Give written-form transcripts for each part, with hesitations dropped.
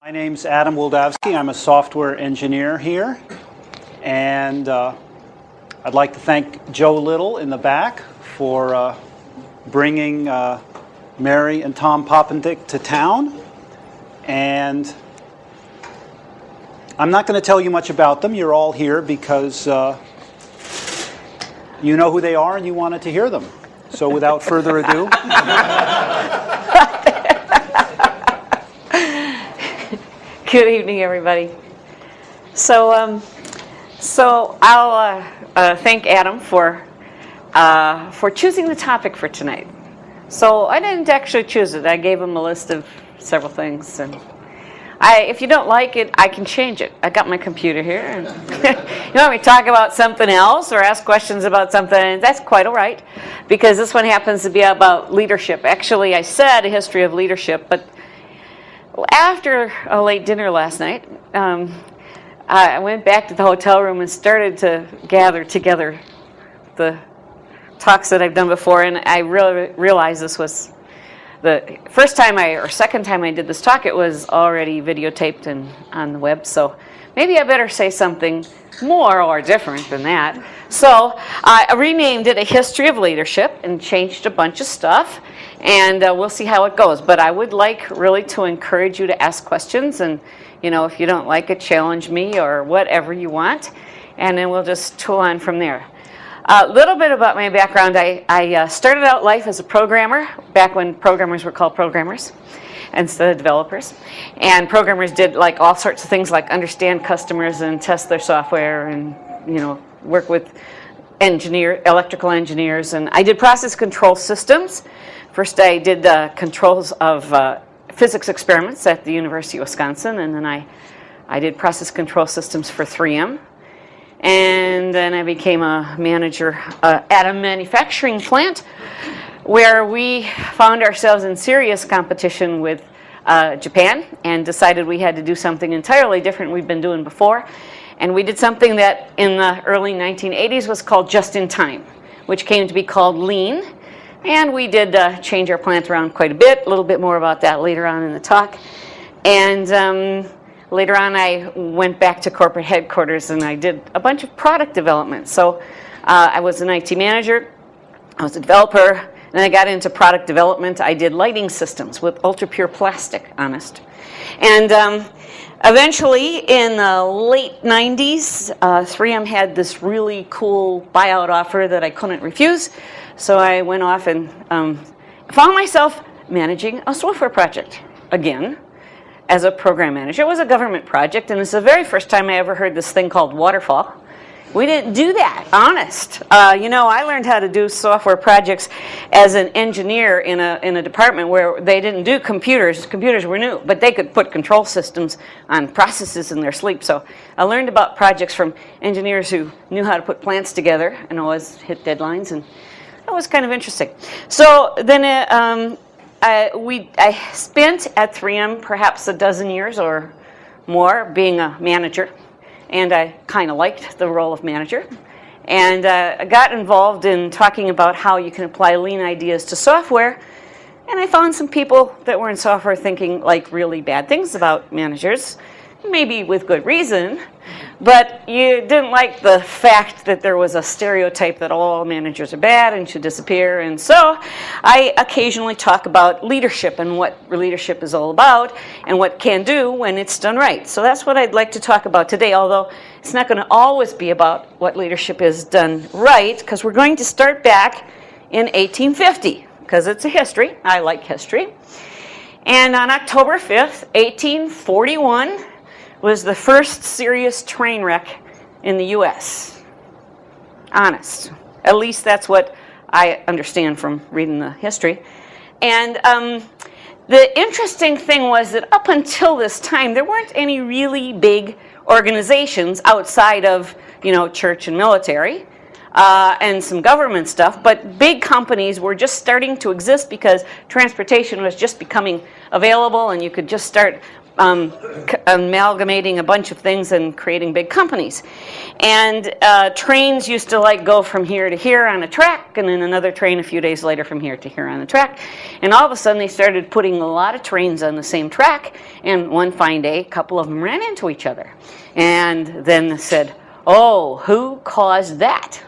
My name's Adam Wildavsky. I'm a software engineer here, and I'd like to thank Joe Little in the back for bringing Mary and Tom Popendick to town. And I'm not going to tell you much about them. You're all here because you know who they are and you wanted to hear them. So without further ado. Good evening, everybody. So I'll thank Adam for choosing the topic for tonight. So I didn't actually choose it. I gave him a list of several things, and if you don't like it, I can change it. I got my computer here, and you want me to talk about something else or ask questions about something? That's quite all right, because this one happens to be about leadership. Actually, I said a history of leadership, but after a late dinner last night, I went back to the hotel room and started to gather together the talks that I've done before, and I really realized this was the first time or second time I did this talk. It was already videotaped and on the web, so maybe I better say something more or different than that. So I renamed it A History of Leadership and changed a bunch of stuff, and we'll see how it goes. But I would like really to encourage you to ask questions, and if you don't like it, challenge me or whatever you want, and then we'll just tool on from there. A little bit about my background. I started out life as a programmer, back when programmers were called programmers instead of developers. And programmers did like all sorts of things like understand customers and test their software and work with electrical engineers. And I did process control systems. First I did controls of physics experiments at the University of Wisconsin, and then I did process control systems for 3M. And then I became a manager at a manufacturing plant where we found ourselves in serious competition with Japan and decided we had to do something entirely different we'd been doing before. And we did something that in the early 1980s was called just-in-time, which came to be called lean. And we did change our plant around quite a bit. A little bit more about that later on in the talk. And later on, I went back to corporate headquarters and I did a bunch of product development. So I was an IT manager, I was a developer, and I got into product development. I did lighting systems with ultra-pure plastic, honest. And eventually, in the late 90s, 3M had this really cool buyout offer that I couldn't refuse. So I went off and found myself managing a software project again as a program manager. It was a government project, and it's the very first time I ever heard this thing called waterfall. We didn't do that, honest. I learned how to do software projects as an engineer in a department where they didn't do computers. Computers were new, but they could put control systems on processes in their sleep. So I learned about projects from engineers who knew how to put plants together and always hit deadlines, and that was kind of interesting. So then I spent at 3M perhaps a dozen years or more being a manager, and I kind of liked the role of manager. And I got involved in talking about how you can apply lean ideas to software, and I found some people that were in software thinking like really bad things about managers, maybe with good reason, but you didn't like the fact that there was a stereotype that all managers are bad and should disappear. And so I occasionally talk about leadership and what leadership is all about and what it can do when it's done right. So that's what I'd like to talk about today, although it's not going to always be about what leadership is done right, because we're going to start back in 1850, because it's a history. I like history. And on October 5th, 1841, was the first serious train wreck in the U.S. Honest. At least that's what I understand from reading the history. And the interesting thing was that up until this time, there weren't any really big organizations outside of, church and military and some government stuff, but big companies were just starting to exist because transportation was just becoming available, and you could just start amalgamating a bunch of things and creating big companies. And trains used to like go from here to here on a track, and then another train a few days later from here to here on the track. And all of a sudden they started putting a lot of trains on the same track, and one fine day a couple of them ran into each other. And then said, oh, who caused that?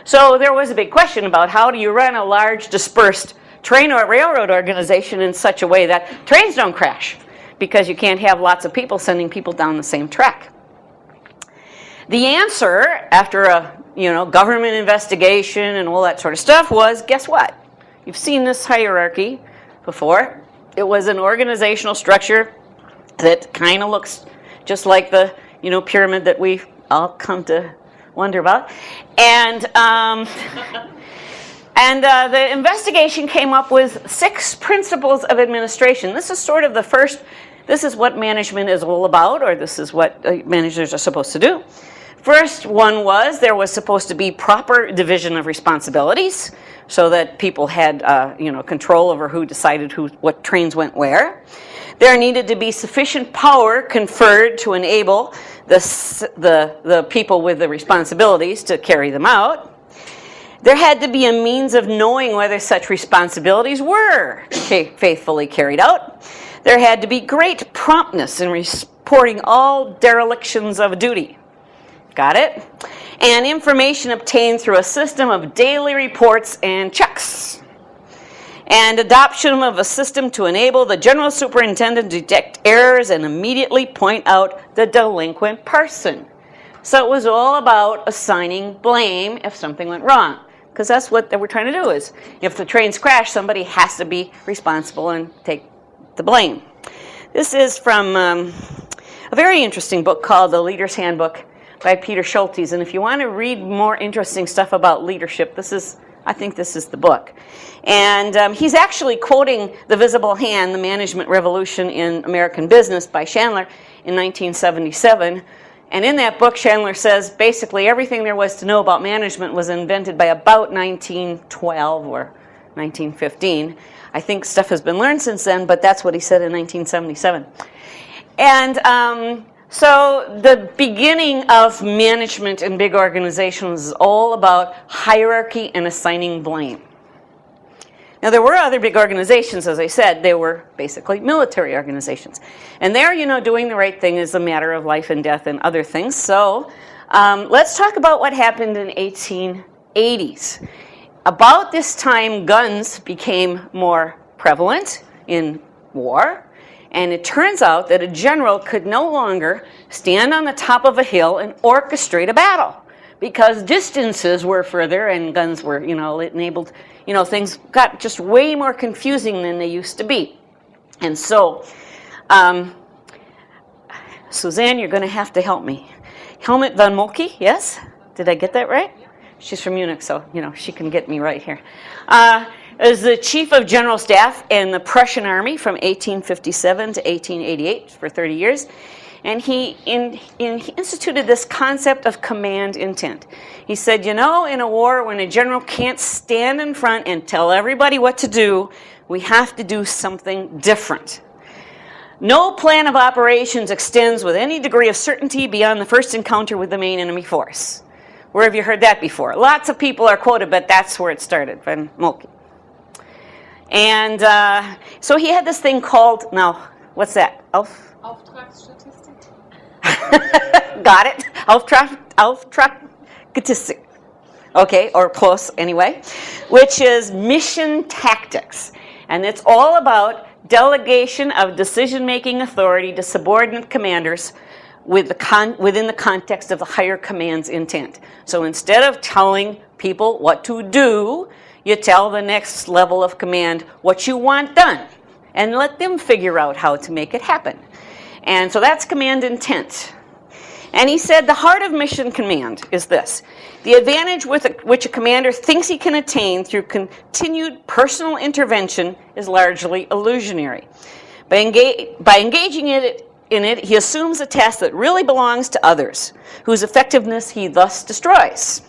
So there was a big question about how do you run a large dispersed train or railroad organization in such a way that trains don't crash, because you can't have lots of people sending people down the same track. The answer, after a government investigation and all that sort of stuff, was, guess what? You've seen this hierarchy before. It was an organizational structure that kind of looks just like the pyramid that we all come to wonder about. And the investigation came up with 6 principles of administration. This is sort of the first, this is what management is all about, or this is what managers are supposed to do. First one was there was supposed to be proper division of responsibilities so that people had control over who decided what trains went where. There needed to be sufficient power conferred to enable the people with the responsibilities to carry them out. There had to be a means of knowing whether such responsibilities were faithfully carried out. There had to be great promptness in reporting all derelictions of duty. Got it? And information obtained through a system of daily reports and checks. And adoption of a system to enable the general superintendent to detect errors and immediately point out the delinquent person. So it was all about assigning blame if something went wrong. Because that's what we're trying to do is, if the trains crash, somebody has to be responsible and take the blame. This is from a very interesting book called The Leader's Handbook by Peter Schultes. And if you want to read more interesting stuff about leadership, I think this is the book. And he's actually quoting The Visible Hand, The Management Revolution in American Business by Chandler in 1977. And in that book, Chandler says basically everything there was to know about management was invented by about 1912 or 1915. I think stuff has been learned since then, but that's what he said in 1977. And so the beginning of management in big organizations is all about hierarchy and assigning blame. Now, there were other big organizations, as I said. They were basically military organizations. And there, doing the right thing is a matter of life and death and other things. So let's talk about what happened in 1880s. About this time, guns became more prevalent in war. And it turns out that a general could no longer stand on the top of a hill and orchestrate a battle, because distances were further and guns were, enabled, things got just way more confusing than they used to be. And so, Suzanne, you're going to have to help me. Helmut von Moltke, yes? Did I get that right? She's from Munich, so, she can get me right here. As the chief of general staff in the Prussian army from 1857 to 1888 for 30 years. And he instituted this concept of command intent. He said, in a war when a general can't stand in front and tell everybody what to do, we have to do something different. No plan of operations extends with any degree of certainty beyond the first encounter with the main enemy force. Where have you heard that before? Lots of people are quoted, but that's where it started, von Moltke. And so he had this thing called, now, what's that? Auftragsstatistik. Got it. Auftragsstatistik. Okay, or close anyway, which is mission tactics. And it's all about delegation of decision-making authority to subordinate commanders within the context of the higher command's intent. So instead of telling people what to do, you tell the next level of command what you want done, and let them figure out how to make it happen. And so that's command intent. And he said the heart of mission command is this: the advantage which a commander thinks he can attain through continued personal intervention is largely illusionary. By engaging in it, he assumes a task that really belongs to others, whose effectiveness he thus destroys.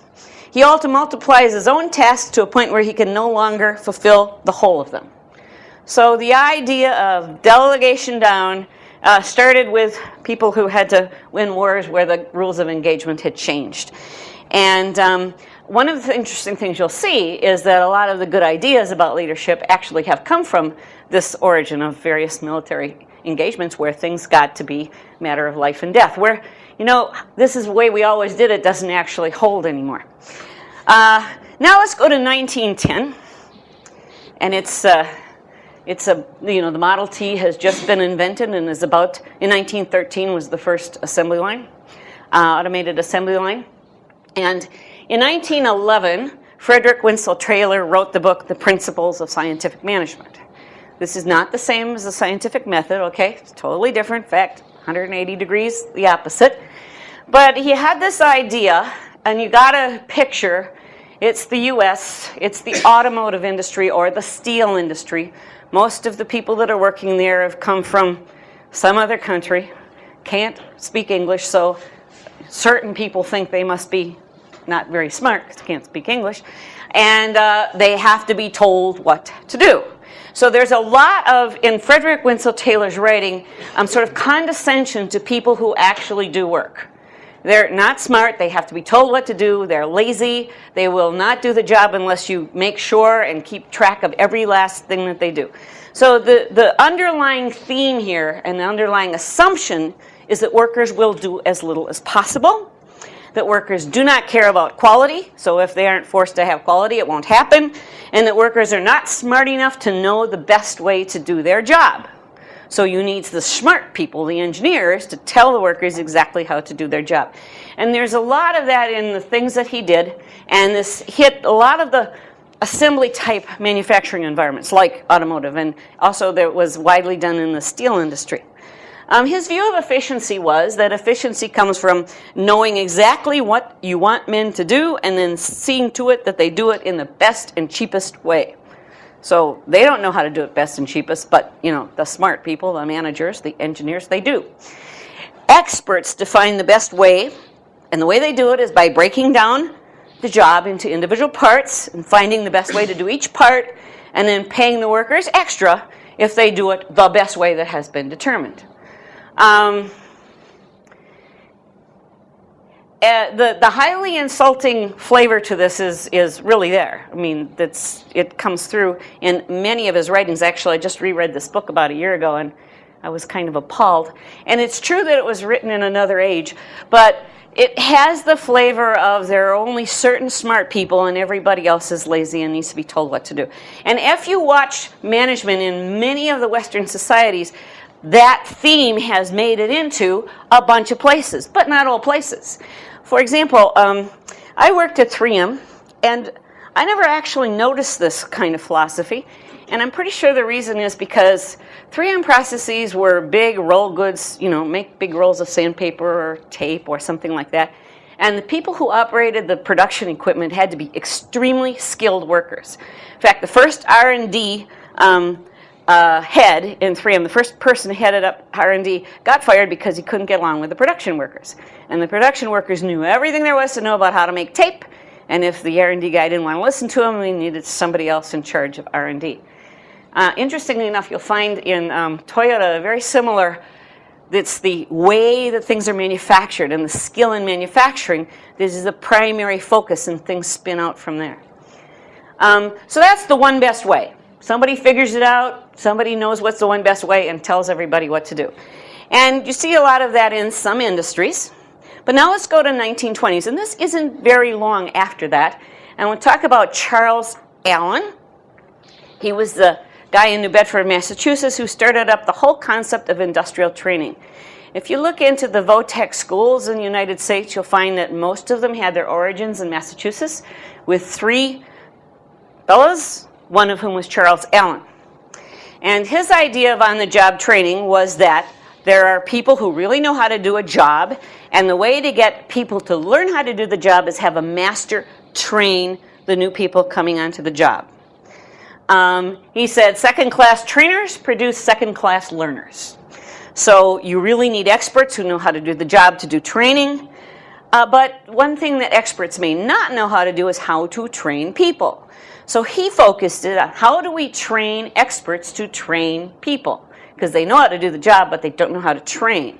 He also multiplies his own tasks to a point where he can no longer fulfill the whole of them. So the idea of delegation down, started with people who had to win wars where the rules of engagement had changed. And one of the interesting things you'll see is that a lot of the good ideas about leadership actually have come from this origin of various military engagements where things got to be a matter of life and death, where, you know, this is the way we always did it doesn't actually hold anymore. Now let's go to 1910, and it's you know, the Model T has just been invented and is about, in 1913 was the first assembly line, automated assembly line. And in 1911, Frederick Winslow Taylor wrote the book, The Principles of Scientific Management. This is not the same as the scientific method, okay? It's totally different. In fact, 180 degrees the opposite. But he had this idea, and you got to picture, it's the U.S., it's the automotive industry or the steel industry. Most of the people that are working there have come from some other country, can't speak English, so certain people think they must be not very smart because they can't speak English, and they have to be told what to do. So there's a lot of, in Frederick Winslow Taylor's writing, sort of condescension to people who actually do work. They're not smart, they have to be told what to do, they're lazy, they will not do the job unless you make sure and keep track of every last thing that they do. So the underlying theme here and the underlying assumption is that workers will do as little as possible, that workers do not care about quality, so if they aren't forced to have quality, it won't happen, and that workers are not smart enough to know the best way to do their job. So you need the smart people, the engineers, to tell the workers exactly how to do their job. And there's a lot of that in the things that he did, and this hit a lot of the assembly type manufacturing environments like automotive, and also that was widely done in the steel industry. His view of efficiency was that efficiency comes from knowing exactly what you want men to do and then seeing to it that they do it in the best and cheapest way. So they don't know how to do it best and cheapest, but you know, the smart people, the managers, the engineers, they do. Experts define the best way, and the way they do it is by breaking down the job into individual parts and finding the best way to do each part, and then paying the workers extra if they do it the best way that has been determined. The highly insulting flavor to this is really there. I mean, it comes through in many of his writings. Actually, I just reread this book about a year ago, and I was kind of appalled. And it's true that it was written in another age, but it has the flavor of there are only certain smart people and everybody else is lazy and needs to be told what to do. And if you watch management in many of the Western societies, that theme has made it into a bunch of places, but not all places. For example, I worked at 3M, and I never actually noticed this kind of philosophy, and I'm pretty sure the reason is because 3M processes were big roll goods, you know, make big rolls of sandpaper or tape or something like that, and the people who operated the production equipment had to be extremely skilled workers. In fact, the first R&D head in 3M, the first person who headed up R&D, got fired because he couldn't get along with the production workers. And the production workers knew everything there was to know about how to make tape, and if the R&D guy didn't want to listen to him, he needed somebody else in charge of R&D. Interestingly enough, you'll find in Toyota very similar. It's the way that things are manufactured and the skill in manufacturing. This is the primary focus, and things spin out from there. So that's the one best way. Somebody figures it out, somebody knows what's the one best way and tells everybody what to do. And you see a lot of that in some industries. But now let's go to 1920s, and this isn't very long after that. And we'll talk about Charles Allen. He was the guy in New Bedford, Massachusetts, who started up the whole concept of industrial training. If you look into the VOTEC schools in the United States, you'll find that most of them had their origins in Massachusetts, with 3 fellows, one of whom was Charles Allen. And his idea of on-the-job training was that there are people who really know how to do a job, and the way to get people to learn how to do the job is have a master train the new people coming onto the job. He said second-class trainers produce second-class learners. So you really need experts who know how to do the job to do training. But one thing that experts may not know how to do is how to train people. So he focused it on how do we train experts to train people. because they know how to do the job, but they don't know how to train.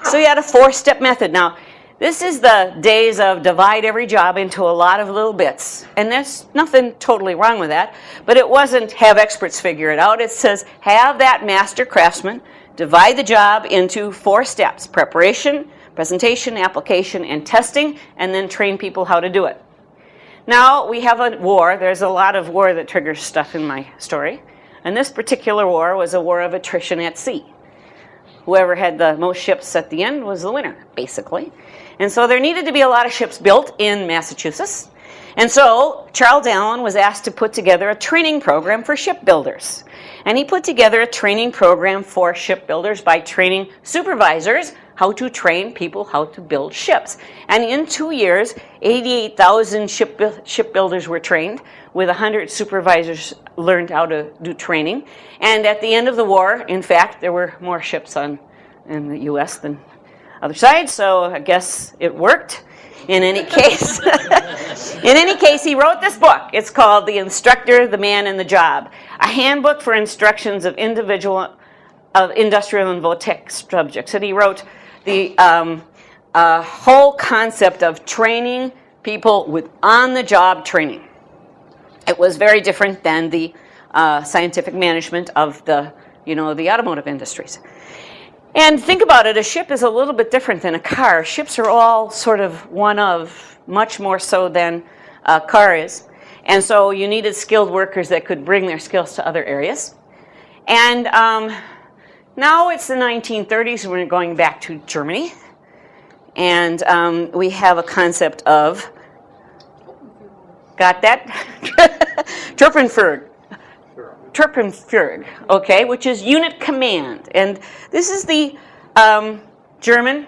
So you had a 4-step method. Now, this is the days of divide every job into a lot of little bits. And there's nothing totally wrong with that. But it wasn't have experts figure it out. It says have that master craftsman divide the job into 4 steps: preparation, presentation, application, and testing, and then train people how to do it. Now we have a war. There's a lot of war that triggers stuff in my story. And this particular war was a war of attrition at sea. Whoever had the most ships at the end was the winner, basically. And so there needed to be a lot of ships built in Massachusetts. And so Charles Allen was asked to put together a training program for shipbuilders. And he put together a training program for shipbuilders by training supervisors how to train people how to build ships. And in 2 years, 88,000 shipbuilders were trained, with 100 supervisors learned how to do training. And at the end of the war, in fact, there were more ships in the U.S. than other side, so I guess it worked. In any case, he wrote this book. It's called The Instructor, the Man, and the Job, a handbook for instructions of industrial and vo-tech subjects. And he wrote the whole concept of training people with on-the-job training. It was very different than the scientific management of the automotive industries. And think about it, a ship is a little bit different than a car. Ships are all sort of one of, much more so than a car is. And so you needed skilled workers that could bring their skills to other areas. And now it's the 1930s, and we're going back to Germany. And we have a concept of, got that? Truppenführer, okay, which is unit command. And this is the German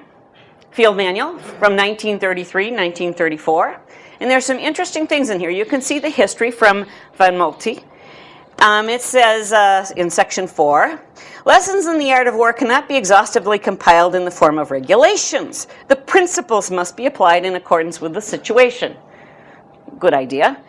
field manual from 1933, 1934. And there's some interesting things in here. You can see the history from von Moltke. It says in section 4, lessons in the art of war cannot be exhaustively compiled in the form of regulations. The principles must be applied in accordance with the situation. Good idea.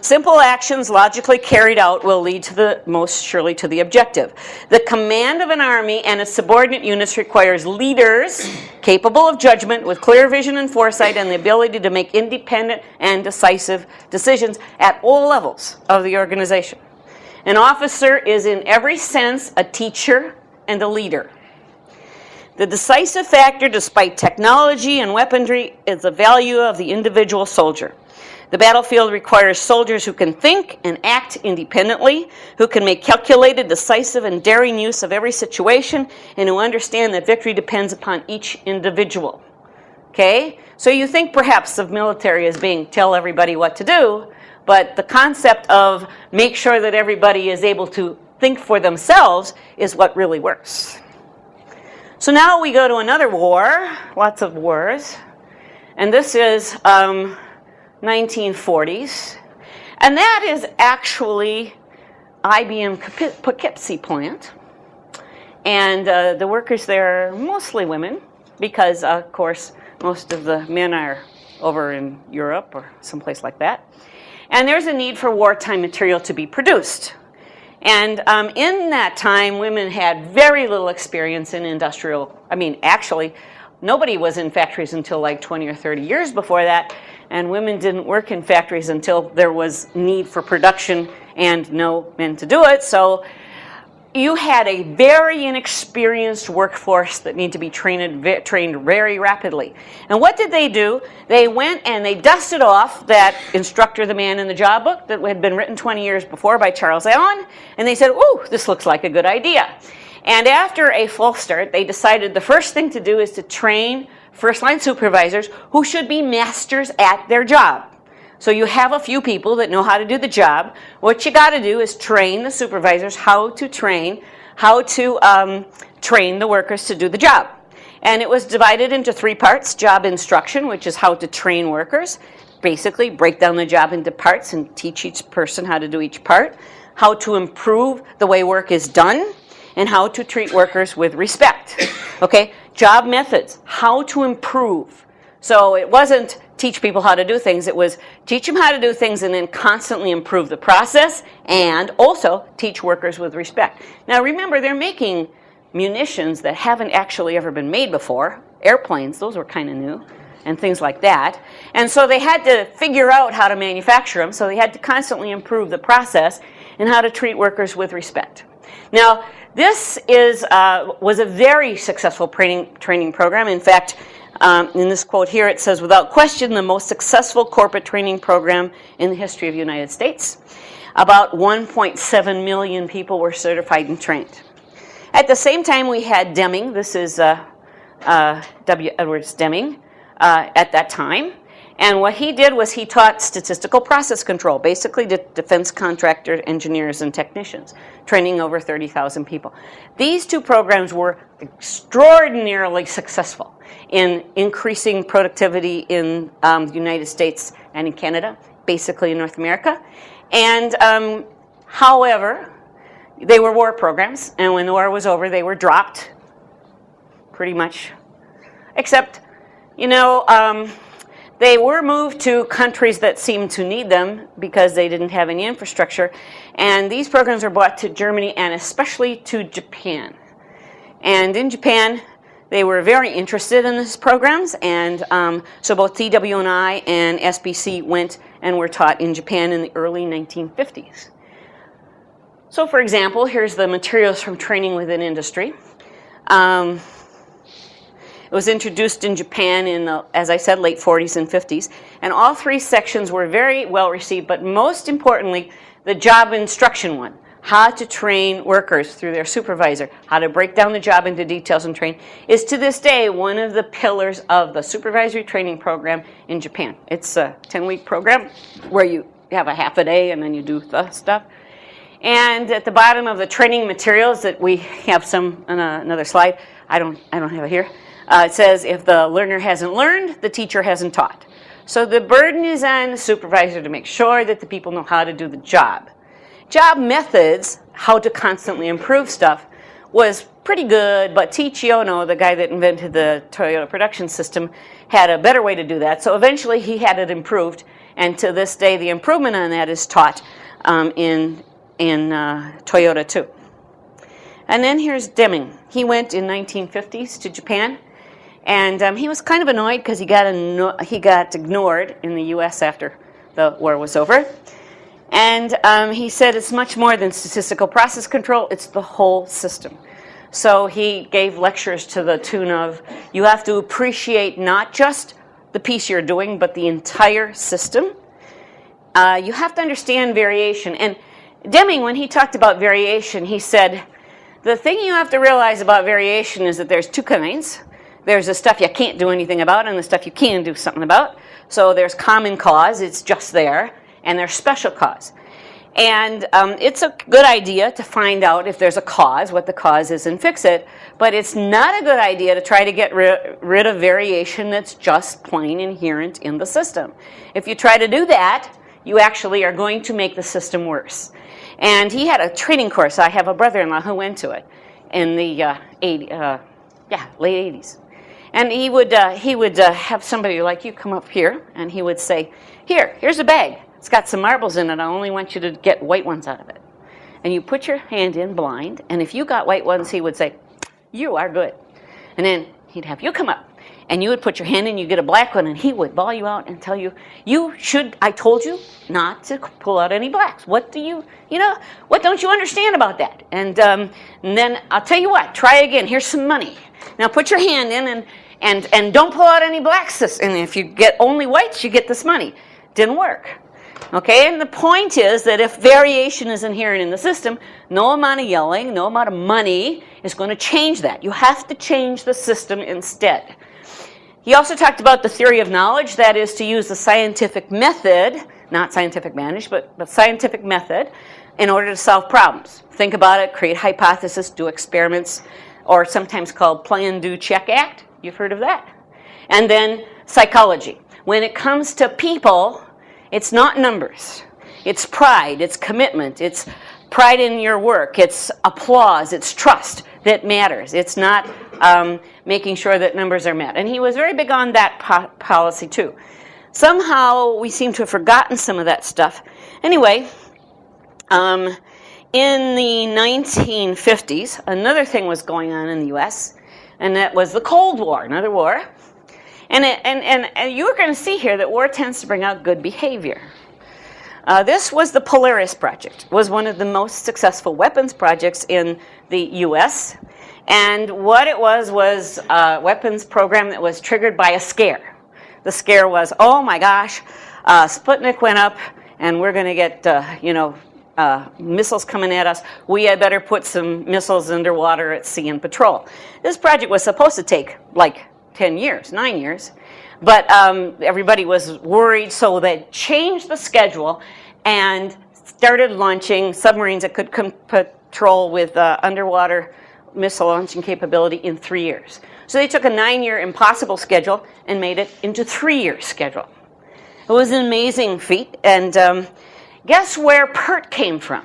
Simple actions logically carried out will lead to most surely to the objective. The command of an army and its subordinate units requires leaders capable of judgment with clear vision and foresight and the ability to make independent and decisive decisions at all levels of the organization. An officer is in every sense a teacher and a leader. The decisive factor, despite technology and weaponry, is the value of the individual soldier. The battlefield requires soldiers who can think and act independently, who can make calculated, decisive, and daring use of every situation, and who understand that victory depends upon each individual. Okay? So you think perhaps of military as being tell everybody what to do, but the concept of make sure that everybody is able to think for themselves is what really works. So now we go to another war, lots of wars, and this is 1940s, and that is actually IBM Poughkeepsie plant, and the workers there are mostly women because, of course, most of the men are over in Europe or someplace like that, and there's a need for wartime material to be produced. And in that time, women had very little experience in actually, nobody was in factories until like 20 or 30 years before that, and women didn't work in factories until there was need for production and no men to do it. So you had a very inexperienced workforce that needed to be trained very rapidly. And what did they do? They went and they dusted off that Instructor, the Man, and the Job book that had been written 20 years before by Charles Allen, and they said, ooh, this looks like a good idea. And after a false start, they decided the first thing to do is to train first-line supervisors who should be masters at their job. So you have a few people that know how to do the job. What you got to do is train the supervisors how to train the workers to do the job. And it was divided into 3 parts: job instruction, which is how to train workers, basically break down the job into parts and teach each person how to do each part, how to improve the way work is done, and how to treat workers with respect. Okay, job methods, how to improve. So it wasn't teach people how to do things. It was teach them how to do things and then constantly improve the process, and also teach workers with respect. Now remember, they're making munitions that haven't actually ever been made before. Airplanes, those were kind of new, and things like that. And so they had to figure out how to manufacture them, so they had to constantly improve the process and how to treat workers with respect. Now, this was a very successful training program. In fact, in this quote here, it says, without question, the most successful corporate training program in the history of the United States. About 1.7 million people were certified and trained. At the same time, we had Deming. This is W. Edwards Deming at that time. And what he did was he taught statistical process control, basically to defense contractor engineers and technicians, training over 30,000 people. These two programs were extraordinarily successful in increasing productivity in the United States and in Canada, basically in North America. And however, they were war programs, and when the war was over, they were dropped, pretty much. Except, they were moved to countries that seemed to need them because they didn't have any infrastructure. And these programs were brought to Germany and especially to Japan. And in Japan, they were very interested in these programs. And so both TWNI and SBC went and were taught in Japan in the early 1950s. So for example, here's the materials from training within industry. It was introduced in Japan in the, as I said, late 40s and 50s. And all three sections were very well received, but most importantly, the job instruction one, how to train workers through their supervisor, how to break down the job into details and train, is to this day one of the pillars of the supervisory training program in Japan. It's a 10-week program where you have a half a day and then you do the stuff. And at the bottom of the training materials that we have some on another slide, I don't have it here. It says, if the learner hasn't learned, the teacher hasn't taught. So the burden is on the supervisor to make sure that the people know how to do the job. Job methods, how to constantly improve stuff, was pretty good, but T.H. Ono, the guy that invented the Toyota production system, had a better way to do that. So eventually he had it improved, and to this day the improvement on that is taught in Toyota too. And then here's Deming. He went in 1950s to Japan. And he was kind of annoyed because he got ignored in the U.S. after the war was over. And he said it's much more than statistical process control, it's the whole system. So he gave lectures to the tune of, you have to appreciate not just the piece you're doing, but the entire system. You have to understand variation. And Deming, when he talked about variation, he said, the thing you have to realize about variation is that there's two kinds. There's the stuff you can't do anything about and the stuff you can do something about. So there's common cause, it's just there, and there's special cause. And it's a good idea to find out if there's a cause, what the cause is, and fix it. But it's not a good idea to try to get rid of variation that's just plain inherent in the system. If you try to do that, you actually are going to make the system worse. And he had a training course. I have a brother-in-law who went to it in the late 80s. And he would have somebody like you come up here, and he would say, here's a bag. It's got some marbles in it. I only want you to get white ones out of it. And you put your hand in blind, and if you got white ones, he would say, you are good. And then he'd have you come up, and you would put your hand in, you get a black one, and he would ball you out and tell you, I told you not to pull out any blacks. What don't you understand about that? And then I'll tell you what, try again. Here's some money. Now put your hand in and don't pull out any blacks. And if you get only whites, you get this money. Didn't work. Okay, and the point is that if variation is inherent in the system, no amount of yelling, no amount of money is going to change that. You have to change the system instead. He also talked about the theory of knowledge, that is to use the scientific method, not scientific managed, but scientific method, in order to solve problems. Think about it, create hypotheses, do experiments, or sometimes called plan, do, check, act. You've heard of that. And then psychology. When it comes to people, it's not numbers. It's pride, it's commitment, it's pride in your work, it's applause, it's trust that matters. It's not making sure that numbers are met. And he was very big on that policy too. Somehow we seem to have forgotten some of that stuff. Anyway, in the 1950s, another thing was going on in the U.S., and that was the Cold War, another war. And you're going to see here that war tends to bring out good behavior. This was the Polaris project. It was one of the most successful weapons projects in the U.S. And what it was a weapons program that was triggered by a scare. The scare was, oh my gosh, Sputnik went up, and we're going to get, missiles coming at us. We had better put some missiles underwater at sea and patrol. This project was supposed to take like 10 years, 9 years. But everybody was worried, so they changed the schedule and started launching submarines that could patrol with underwater missile launching capability in 3 years. So they took a 9-year impossible schedule and made it into 3-year schedule. It was an amazing feat, and guess where PERT came from?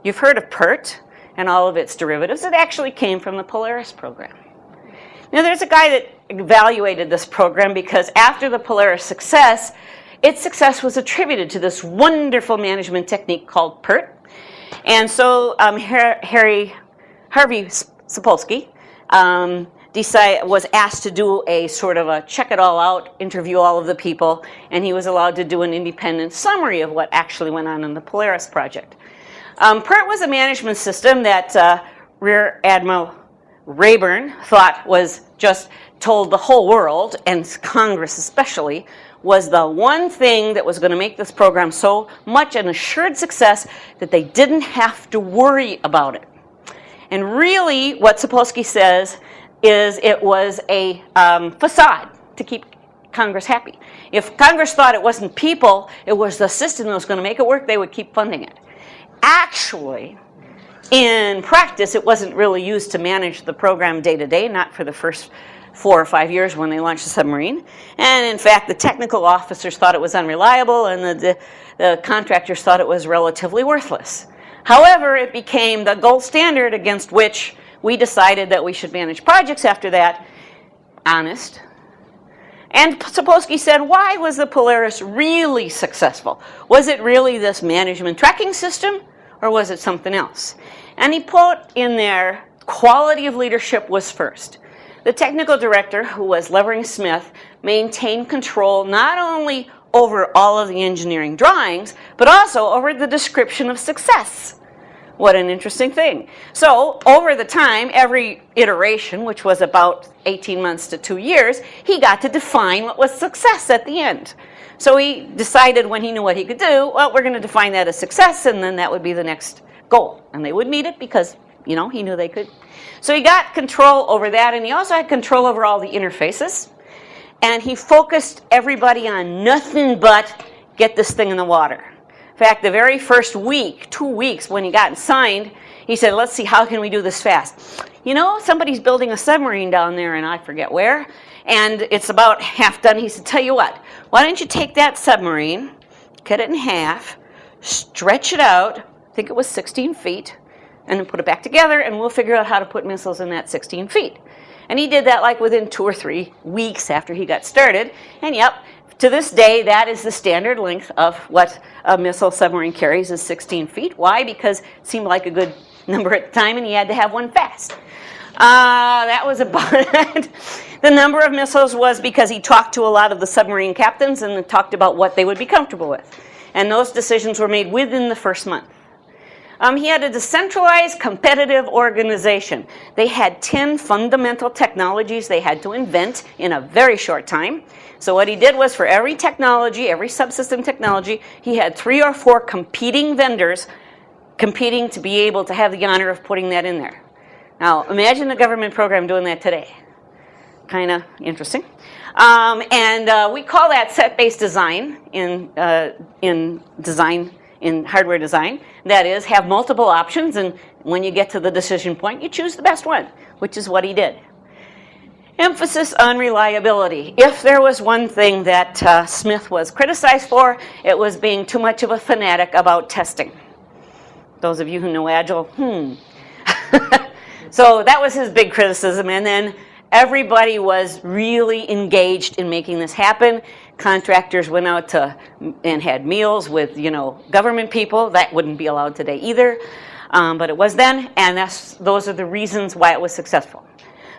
You've heard of PERT and all of its derivatives. It actually came from the Polaris program. Now, there's a guy that evaluated this program because after the Polaris success, its success was attributed to this wonderful management technique called PERT. And so Harvey Sapolsky was asked to do a sort of a check it all out, interview all of the people, and he was allowed to do an independent summary of what actually went on in the Polaris project. PERT was a management system that Rear Admiral Rayburn thought was just told the whole world, and Congress especially, was the one thing that was going to make this program so much an assured success that they didn't have to worry about it. And really, what Sapolsky says is it was a facade to keep Congress happy. If Congress thought it wasn't people, it was the system that was going to make it work, they would keep funding it. Actually, in practice, it wasn't really used to manage the program day to day, not for the first 4 or 5 years when they launched the submarine. And in fact, the technical officers thought it was unreliable, and the contractors thought it was relatively worthless. However, it became the gold standard against which we decided that we should manage projects after that. Honest. And Sapolsky said, why was the Polaris really successful? Was it really this management tracking system, or was it something else? And he put in there, quality of leadership was first. The technical director, who was Levering Smith, maintained control not only over all of the engineering drawings, but also over the description of success. What an interesting thing. So over the time, every iteration, which was about 18 months to 2 years, he got to define what was success at the end. So he decided when he knew what he could do, well, we're going to define that as success, and then that would be the next goal. And they would meet it because, he knew they could. So he got control over that, and he also had control over all the interfaces. And he focused everybody on nothing but get this thing in the water. In fact, the very first week, 2 weeks, when he got signed, he said, let's see, how can we do this fast? Somebody's building a submarine down there, and I forget where, and it's about half done. He said, tell you what, why don't you take that submarine, cut it in half, stretch it out, I think it was 16 feet, and then put it back together, and we'll figure out how to put missiles in that 16 feet. And he did that like within 2 or 3 weeks after he got started, and yep, to this day, that is the standard length of what a missile submarine carries is 16 feet. Why? Because it seemed like a good number at the time, and he had to have one fast. That was about it. The number of missiles was because he talked to a lot of the submarine captains and talked about what they would be comfortable with. And those decisions were made within the first month. He had a decentralized, competitive organization. They had 10 fundamental technologies they had to invent in a very short time. So what he did was for every technology, every subsystem technology, he had 3 or 4 competing vendors competing to be able to have the honor of putting that in there. Now, imagine the government program doing that today. Kind of interesting. We call that set-based design in hardware design. That is, have multiple options, and when you get to the decision point, you choose the best one, which is what he did. Emphasis on reliability. If there was one thing that Smith was criticized for, it was being too much of a fanatic about testing. Those of you who know Agile, So that was his big criticism. And then Everybody was really engaged in making this happen. Contractors went out and had meals with, government people. That wouldn't be allowed today either, but it was then, and those are the reasons why it was successful.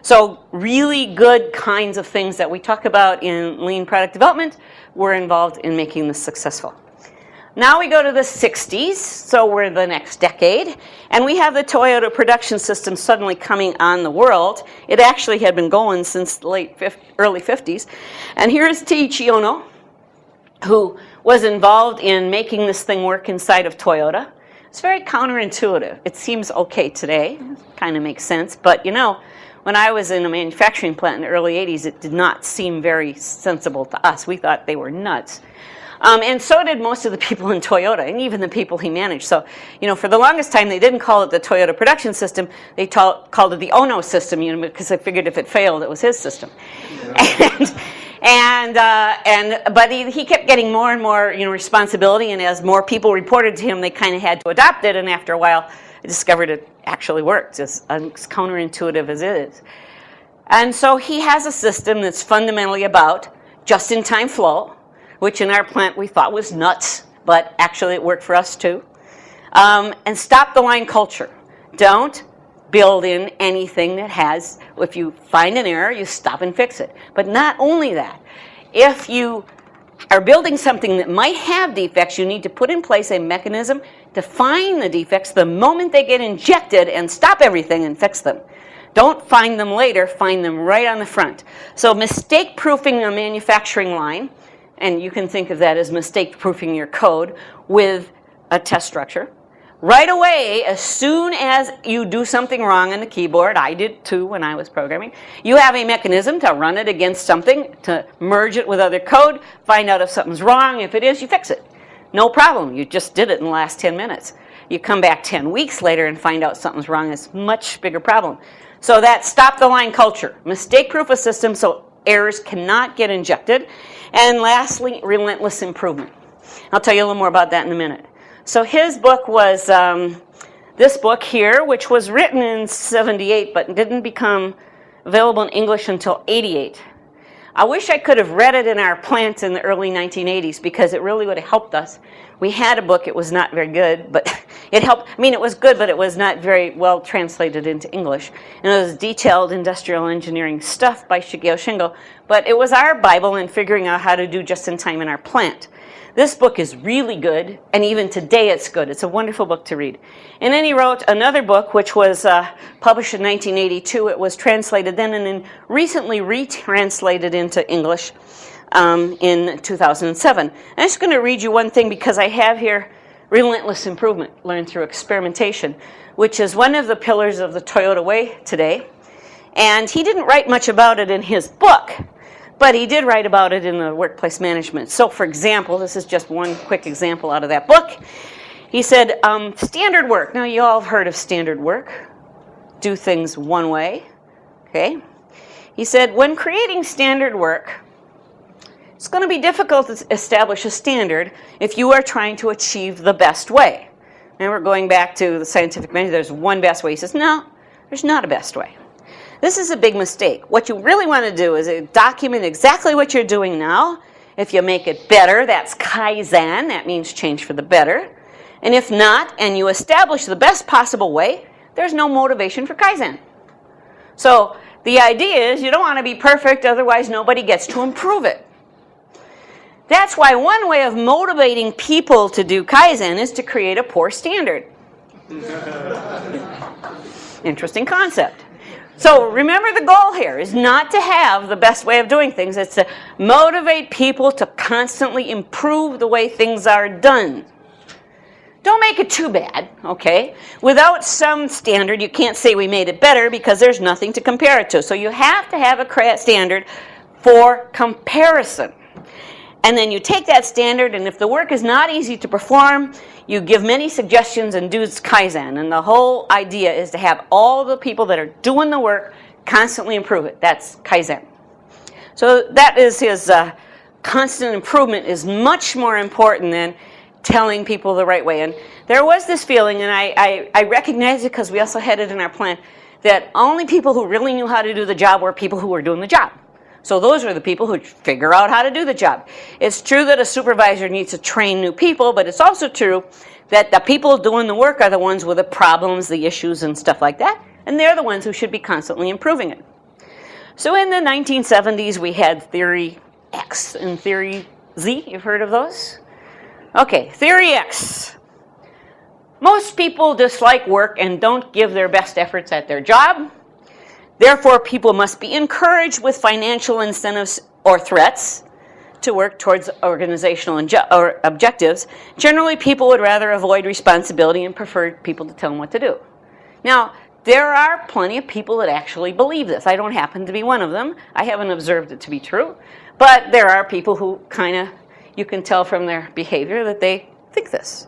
So really good kinds of things that we talk about in lean product development were involved in making this successful. Now we go to the 60s, so we're the next decade, and we have the Toyota production system suddenly coming on the world. It actually had been going since the early 50s. And here's Teiichi Ohno, who was involved in making this thing work inside of Toyota. It's very counterintuitive. It seems okay today, kind of makes sense, but when I was in a manufacturing plant in the early 80s, it did not seem very sensible to us. We thought they were nuts. And so did most of the people in Toyota, and even the people he managed. So, for the longest time, they didn't call it the Toyota production system. They called it the Ohno system, because they figured if it failed, it was his system. Yeah. But he kept getting more and more, responsibility, and as more people reported to him, they kind of had to adopt it. And after a while, I discovered it actually works, as counterintuitive as it is. And so he has a system that's fundamentally about just-in-time flow, which in our plant we thought was nuts, but actually it worked for us too. And stop the line culture. Don't build in anything that has, if you find an error, you stop and fix it. But not only that, if you are building something that might have defects, you need to put in place a mechanism to find the defects the moment they get injected and stop everything and fix them. Don't find them later, find them right on the front. So mistake-proofing a manufacturing line, and you can think of that as mistake-proofing your code with a test structure. Right away, as soon as you do something wrong on the keyboard, I did too when I was programming, you have a mechanism to run it against something, to merge it with other code, find out if something's wrong. If it is, you fix it. No problem. You just did it in the last 10 minutes. You come back 10 weeks later and find out something's wrong. It's a much bigger problem. So that stop the line culture. Mistake-proof a system so errors cannot get injected. And lastly, relentless improvement. I'll tell you a little more about that in a minute. So his book was this book here, which was written in 78, but didn't become available in English until 88. I wish I could have read it in our plant in the early 1980s because it really would have helped us. We had a book, it was not very good, but it helped. I mean, it was good, but it was not very well translated into English. And it was detailed industrial engineering stuff by Shigeo Shingo, but it was our Bible in figuring out how to do just-in-time in our plant. This book is really good, and even today it's good. It's a wonderful book to read. And then he wrote another book, which was published in 1982. It was translated then and then recently retranslated into English in 2007. I'm just going to read you one thing because I have here relentless improvement, learned through experimentation, which is one of the pillars of the Toyota Way today. And he didn't write much about it in his book, but he did write about it in the workplace management. So for example, this is just one quick example out of that book. He said, standard work. Now you all have heard of standard work. Do things one way, okay? He said, when creating standard work, it's going to be difficult to establish a standard if you are trying to achieve the best way. Remember, going back to the scientific method, there's one best way. He says, no, there's not a best way. This is a big mistake. What you really want to do is document exactly what you're doing now. If you make it better, that's Kaizen. That means change for the better. And if not, and you establish the best possible way, there's no motivation for Kaizen. So the idea is you don't want to be perfect, otherwise nobody gets to improve it. That's why one way of motivating people to do Kaizen is to create a poor standard. Interesting concept. So remember, the goal here is not to have the best way of doing things. It's to motivate people to constantly improve the way things are done. Don't make it too bad, okay? Without some standard, you can't say we made it better because there's nothing to compare it to. So you have to have a standard for comparison. And then you take that standard, and if the work is not easy to perform, you give many suggestions and do Kaizen. And the whole idea is to have all the people that are doing the work constantly improve it. That's Kaizen. So that is his constant improvement is much more important than telling people the right way. And there was this feeling, and I recognize it because we also had it in our plant, that only people who really knew how to do the job were people who were doing the job. So those are the people who figure out how to do the job. It's true that a supervisor needs to train new people, but it's also true that the people doing the work are the ones with the problems, the issues, and stuff like that, and they're the ones who should be constantly improving it. So in the 1970s, we had Theory X and Theory Z. You've heard of those? Okay, Theory X. Most people dislike work and don't give their best efforts at their job. Therefore, people must be encouraged with financial incentives or threats to work towards organizational objectives. Generally, people would rather avoid responsibility and prefer people to tell them what to do. Now, there are plenty of people that actually believe this. I don't happen to be one of them. I haven't observed it to be true. But there are people who kind of, you can tell from their behavior that they think this.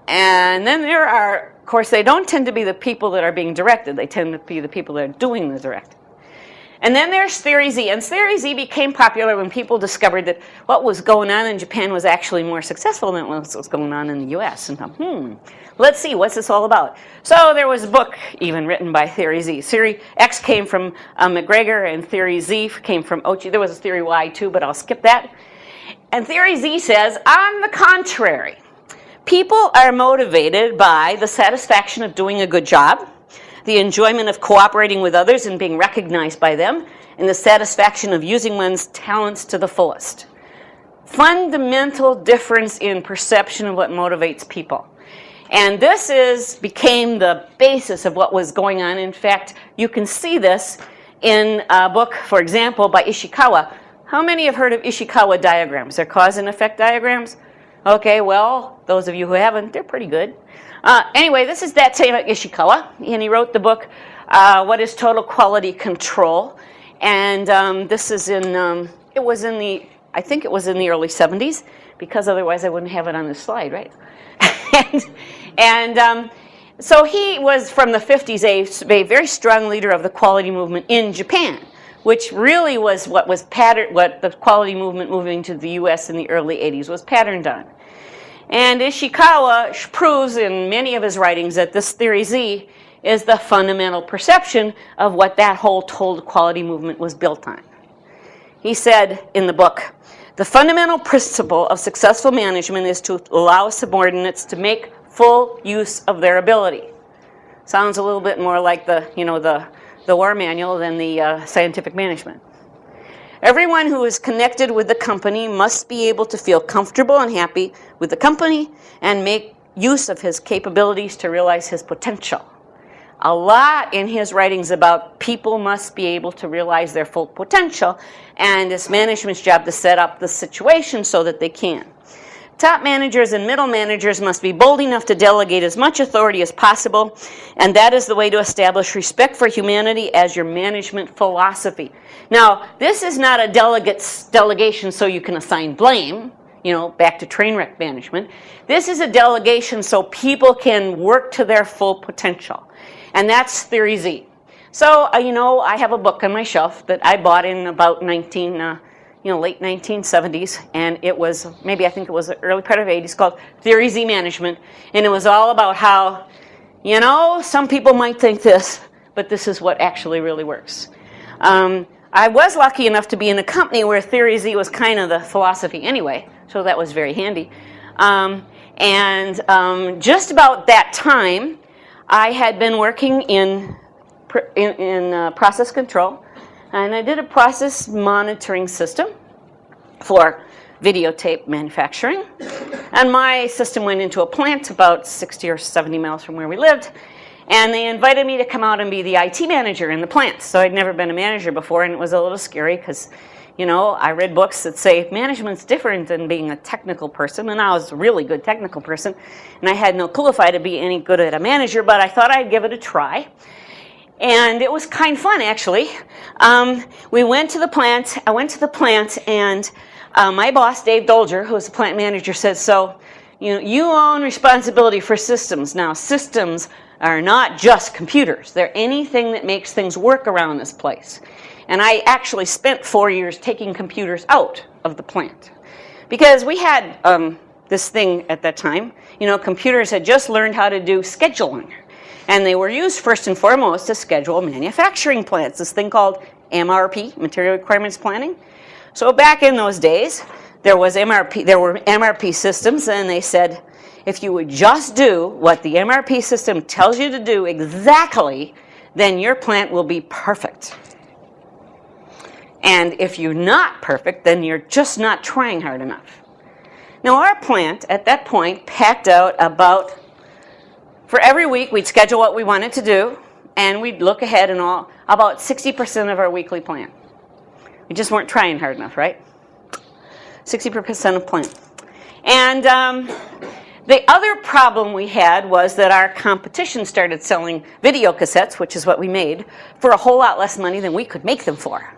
And then there are, of course, they don't tend to be the people that are being directed. They tend to be the people that are doing the directing. And then there's Theory Z. And Theory Z became popular when people discovered that what was going on in Japan was actually more successful than what was going on in the US. And let's see, what's this all about? So there was a book even written by Theory Z. Theory X came from McGregor, and Theory Z came from Ochi. There was a Theory Y too, but I'll skip that. And Theory Z says, on the contrary, people are motivated by the satisfaction of doing a good job, the enjoyment of cooperating with others and being recognized by them, and the satisfaction of using one's talents to the fullest. Fundamental difference in perception of what motivates people. And this became the basis of what was going on. In fact, you can see this in a book, for example, by Ishikawa. How many have heard of Ishikawa diagrams? They're cause and effect diagrams? Okay, well, those of you who haven't, they're pretty good. Anyway, this is that same Ishikawa, and he wrote the book, What is Total Quality Control? And this is in, I think it was in the early 70s, because otherwise I wouldn't have it on this slide, right? So he was, from the 50s, a very strong leader of the quality movement in Japan, which really was what the quality movement moving to the US in the early 80s was patterned on. And Ishikawa proves in many of his writings that this Theory Z is the fundamental perception of what that whole total quality movement was built on. He said in the book, the fundamental principle of successful management is to allow subordinates to make full use of their ability. Sounds a little bit more like the war manual than the scientific management. Everyone who is connected with the company must be able to feel comfortable and happy with the company and make use of his capabilities to realize his potential. A lot in his writings about people must be able to realize their full potential, and it's management's job to set up the situation so that they can. Top managers and middle managers must be bold enough to delegate as much authority as possible, and that is the way to establish respect for humanity as your management philosophy. Now, this is not a delegation so you can assign blame, back to train wreck management. This is a delegation so people can work to their full potential, and that's Theory Z. So, I have a book on my shelf that I bought in about late 1970s, and it was, I think it was the early part of the 80s, called Theory Z Management, and it was all about how, some people might think this, but this is what actually really works. I was lucky enough to be in a company where Theory Z was kind of the philosophy anyway, so that was very handy. Just about that time, I had been working in process control, and I did a process monitoring system for videotape manufacturing. And my system went into a plant about 60 or 70 miles from where we lived. And they invited me to come out and be the IT manager in the plant. So I'd never been a manager before, and it was a little scary because, I read books that say management's different than being a technical person. And I was a really good technical person. And I had no clue if I'd be any good at a manager, but I thought I'd give it a try. And it was kind of fun, actually. We went to the plant. I went to the plant, and my boss, Dave Dolger, who was the plant manager, said, so, you own responsibility for systems. Now, systems are not just computers. They're anything that makes things work around this place. And I actually spent 4 years taking computers out of the plant. Because we had this thing at that time. Computers had just learned how to do scheduling. And they were used first and foremost to schedule manufacturing plants, this thing called MRP, Material Requirements Planning. So back in those days, there were MRP systems, and they said, if you would just do what the MRP system tells you to do exactly, then your plant will be perfect. And if you're not perfect, then you're just not trying hard enough. Now, our plant at that point packed out for every week, we'd schedule what we wanted to do, and we'd look ahead and about 60% of our weekly plan. We just weren't trying hard enough, right? 60% of plan. And the other problem we had was that our competition started selling video cassettes, which is what we made, for a whole lot less money than we could make them for.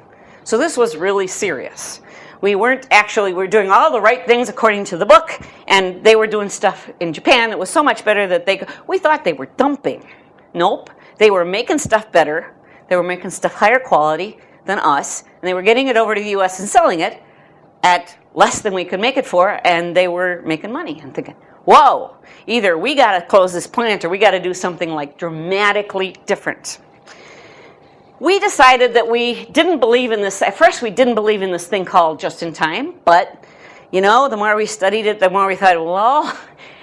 So this was really serious. We were doing all the right things according to the book, and they were doing stuff in Japan that was so much better that we thought they were dumping. Nope. They were making stuff better. They were making stuff higher quality than us, and they were getting it over to the U.S. and selling it at less than we could make it for, and they were making money. I'm thinking, whoa, either we got to close this plant or we got to do something like dramatically different. We decided that we didn't believe in this. At first, we didn't believe in this thing called just-in-time, but, the more we studied it, the more we thought, well,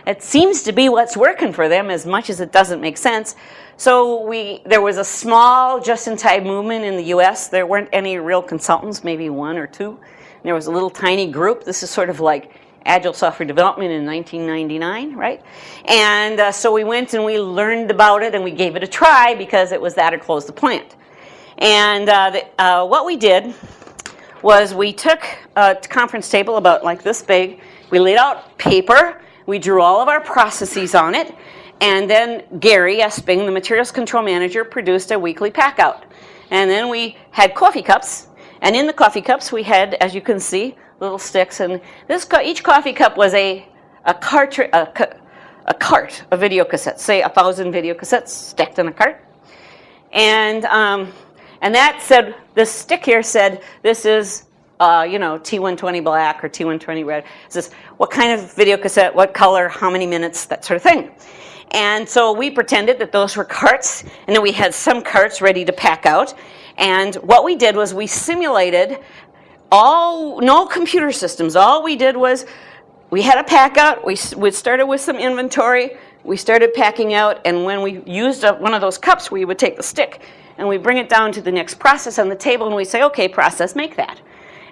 it seems to be what's working for them as much as it doesn't make sense. So there was a small just-in-time movement in the U.S. There weren't any real consultants, maybe one or two. There was a little tiny group. This is sort of like Agile Software Development in 1999, right? And so we went and we learned about it and we gave it a try because it was that or close the plant. And what we did was we took a conference table about like this big. We laid out paper. We drew all of our processes on it. And then Gary Esping, the materials control manager, produced a weekly pack out. And then we had coffee cups. And in the coffee cups, we had, as you can see, little sticks. And each coffee cup was a cart of video cassettes, say 1,000 video cassettes stacked in a cart. And that said, this stick here said, this is, T120 black or T120 red. It says, what kind of video cassette, what color, how many minutes, that sort of thing. And so we pretended that those were carts, and then we had some carts ready to pack out. And what we did was we simulated no computer systems. All we did was we had a pack out. We started with some inventory. We started packing out, and when we used one of those cups, we would take the stick and we bring it down to the next process on the table, and we say, okay, process, make that.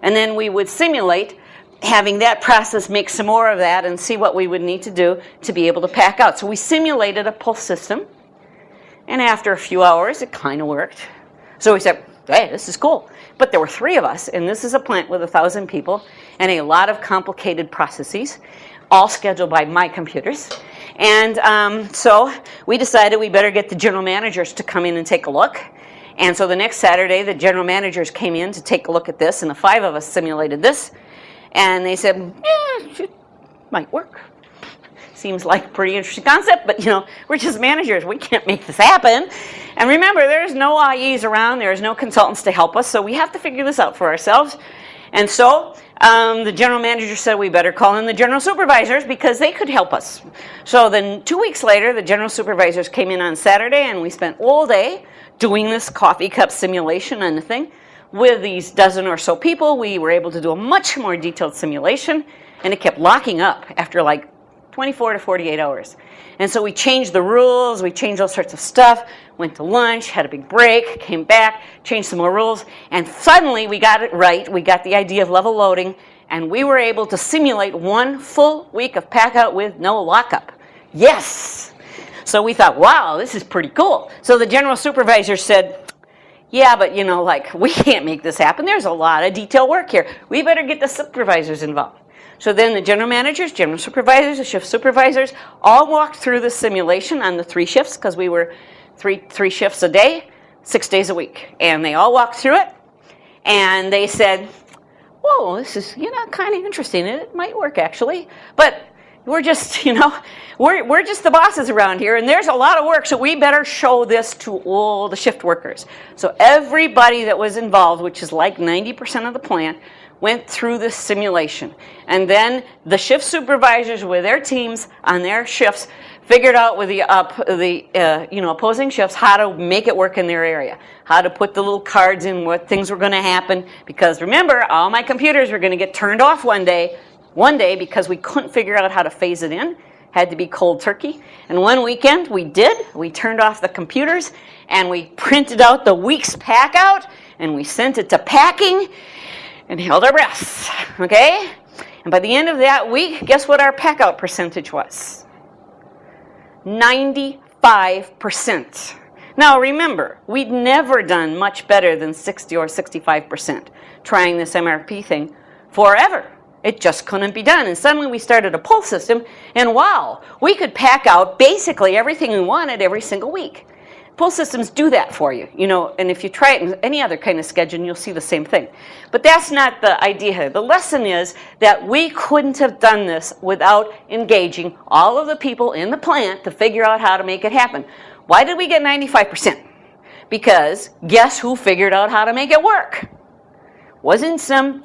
And then we would simulate having that process make some more of that and see what we would need to do to be able to pack out. So we simulated a pull system, and after a few hours, it kind of worked. So we said, hey, this is cool. But there were 3 of us, and this is a plant with 1,000 people and a lot of complicated processes, all scheduled by my computers. And so we decided we better get the general managers to come in and take a look. And so the next Saturday, the general managers came in to take a look at this, and the 5 of us simulated this. And they said, it might work. Seems like a pretty interesting concept, but we're just managers. We can't make this happen. And remember, there's no IEs around. There's no consultants to help us, so we have to figure this out for ourselves. And so the general manager said we better call in the general supervisors because they could help us. So then 2 weeks later, the general supervisors came in on Saturday, and we spent all day doing this coffee cup simulation and the thing. With these dozen or so people, we were able to do a much more detailed simulation, and it kept locking up after like 24 to 48 hours. And so we changed the rules, we changed all sorts of stuff, went to lunch, had a big break, came back, changed some more rules, and suddenly we got it right. We got the idea of level loading, and we were able to simulate 1 full week of pack out with no lockup. Yes! So we thought, wow, this is pretty cool. So the general supervisor said, yeah, but we can't make this happen. There's a lot of detail work here. We better get the supervisors involved. So then the general managers, general supervisors, the shift supervisors all walked through the simulation on the 3 shifts because we were three shifts a day, 6 days a week. And they all walked through it, and they said, whoa, this is kind of interesting. It might work, actually. But we're just, we're just the bosses around here, and there's a lot of work, so we better show this to all the shift workers. So everybody that was involved, which is like 90% of the plant, went through this simulation. And then the shift supervisors with their teams on their shifts figured out with the opposing shifts how to make it work in their area, how to put the little cards in, what things were going to happen. Because remember, all my computers were going to get turned off one day because we couldn't figure out how to phase it in. Had to be cold turkey. And one weekend we did. We turned off the computers and we printed out the week's pack out and we sent it to packing and held our breaths, okay? And by the end of that week, guess what our pack out percentage was? 95%. Now remember, we'd never done much better than 60 or 65% trying this MRP thing forever. It just couldn't be done. And suddenly we started a pull system, and wow, we could pack out basically everything we wanted every single week. Pull systems do that for you, and if you try it in any other kind of schedule, you'll see the same thing. But that's not the idea here. The lesson is that we couldn't have done this without engaging all of the people in the plant to figure out how to make it happen. Why did we get 95%? Because guess who figured out how to make it work? Wasn't some,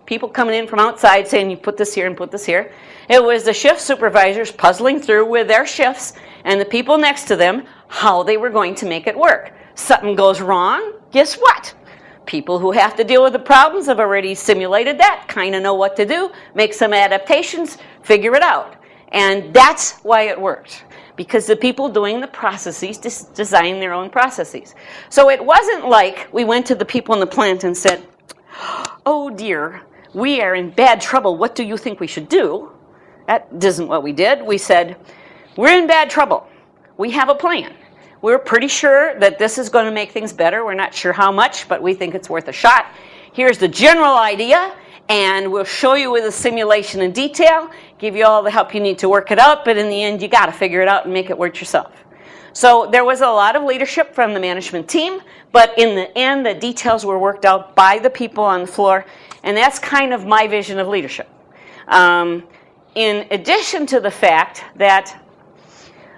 people coming in from outside saying you put this here and put this here. It was the shift supervisors puzzling through with their shifts and the people next to them how they were going to make it work. Something goes wrong, guess what? People who have to deal with the problems have already simulated that, kind of know what to do, make some adaptations, figure it out. And that's why it worked. Because the people doing the processes designed their own processes. So it wasn't like we went to the people in the plant and said, oh dear, we are in bad trouble. What do you think we should do? That isn't what we did. We said, we're in bad trouble. We have a plan. We're pretty sure that this is going to make things better. We're not sure how much, but we think it's worth a shot. Here's the general idea, and we'll show you with a simulation in detail, give you all the help you need to work it out, but in the end, you got to figure it out and make it work yourself. So there was a lot of leadership from the management team, but in the end, the details were worked out by the people on the floor, and that's kind of my vision of leadership. In addition to the fact that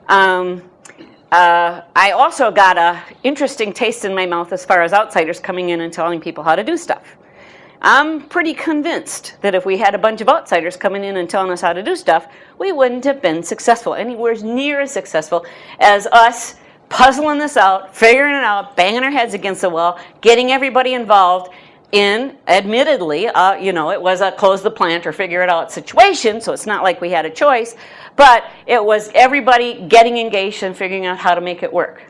I also got an interesting taste in my mouth as far as outsiders coming in and telling people how to do stuff. I'm pretty convinced that if we had a bunch of outsiders coming in and telling us how to do stuff, we wouldn't have been successful, anywhere near as successful as us puzzling this out, figuring it out, banging our heads against the wall, getting everybody involved in, admittedly, it was a close the plant or figure it out situation, so it's not like we had a choice, but it was everybody getting engaged and figuring out how to make it work.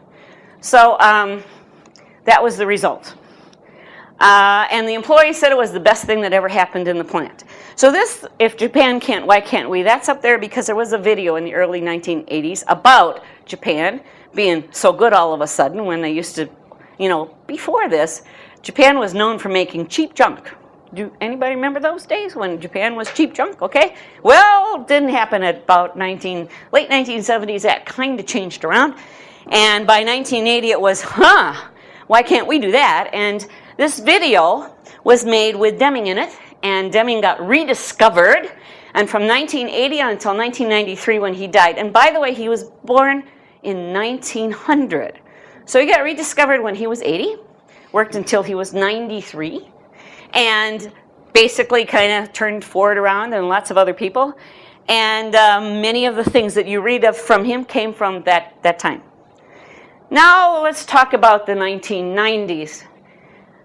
So that was the result. And the employees said it was the best thing that ever happened in the plant. So this, if Japan can't, why can't we? That's up there because there was a video in the early 1980s about Japan being so good all of a sudden when they used to, before this, Japan was known for making cheap junk. Do anybody remember those days when Japan was cheap junk? Okay. Well, didn't happen at about late 1970s. That kind of changed around. And by 1980, it was, why can't we do that? And this video was made with Deming in it, and Deming got rediscovered. And from 1980 until 1993 when he died. And by the way, he was born in 1900. So he got rediscovered when he was 80, worked until he was 93. And basically kind of turned Ford around and lots of other people. And many of the things that you read of from him came from that time. Now let's talk about the 1990s.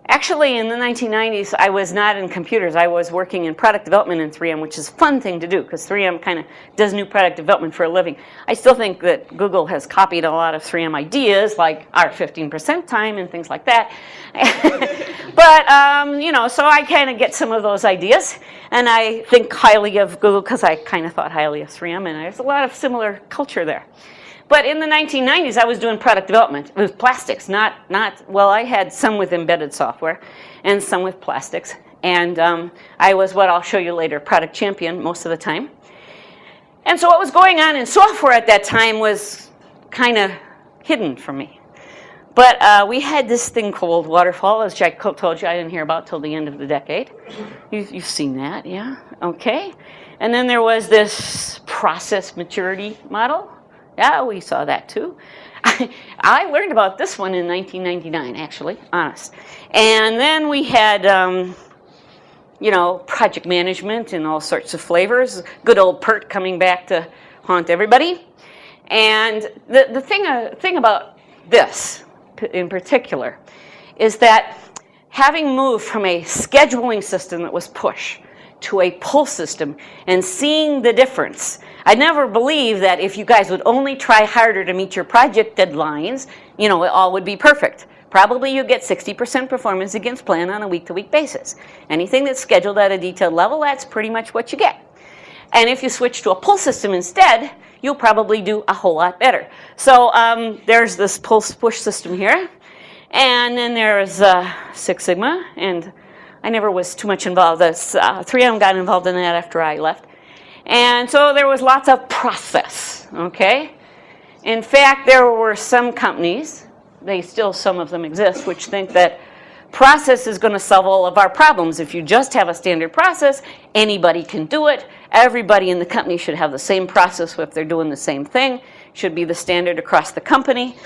Actually, in the 1990s, I was not in computers. I was working in product development in 3M, which is a fun thing to do because 3M kind of does new product development for a living. I still think that Google has copied a lot of 3M ideas, like our 15% time and things like that. But, so I kind of get some of those ideas. And I think highly of Google because I kind of thought highly of 3M, and there's a lot of similar culture there. But in the 1990s, I was doing product development with plastics, well, I had some with embedded software and some with plastics. And I was what I'll show you later, product champion most of the time. And so what was going on in software at that time was kind of hidden from me. But we had this thing called Waterfall, as Jack told you I didn't hear about till the end of the decade. You've seen that, yeah? Okay. And then there was this process maturity model. Yeah, we saw that too. I learned about this one in 1999, actually, honest. And then we had, project management in all sorts of flavors. Good old PERT coming back to haunt everybody. And the thing about this in particular is that having moved from a scheduling system that was push to a pull system and seeing the difference, I never believed that if you guys would only try harder to meet your project deadlines, it all would be perfect. Probably you get 60% performance against plan on a week-to-week basis. Anything that's scheduled at a detailed level, that's pretty much what you get. And if you switch to a pull system instead, you'll probably do a whole lot better. So there's this push system here. And then there's Six Sigma, and I never was too much involved. 3M got involved in that after I left. And so there was lots of process, okay? In fact, there were some companies, some of them exist, which think that process is going to solve all of our problems. If you just have a standard process, anybody can do it. Everybody in the company should have the same process if they're doing the same thing. Should be the standard across the company.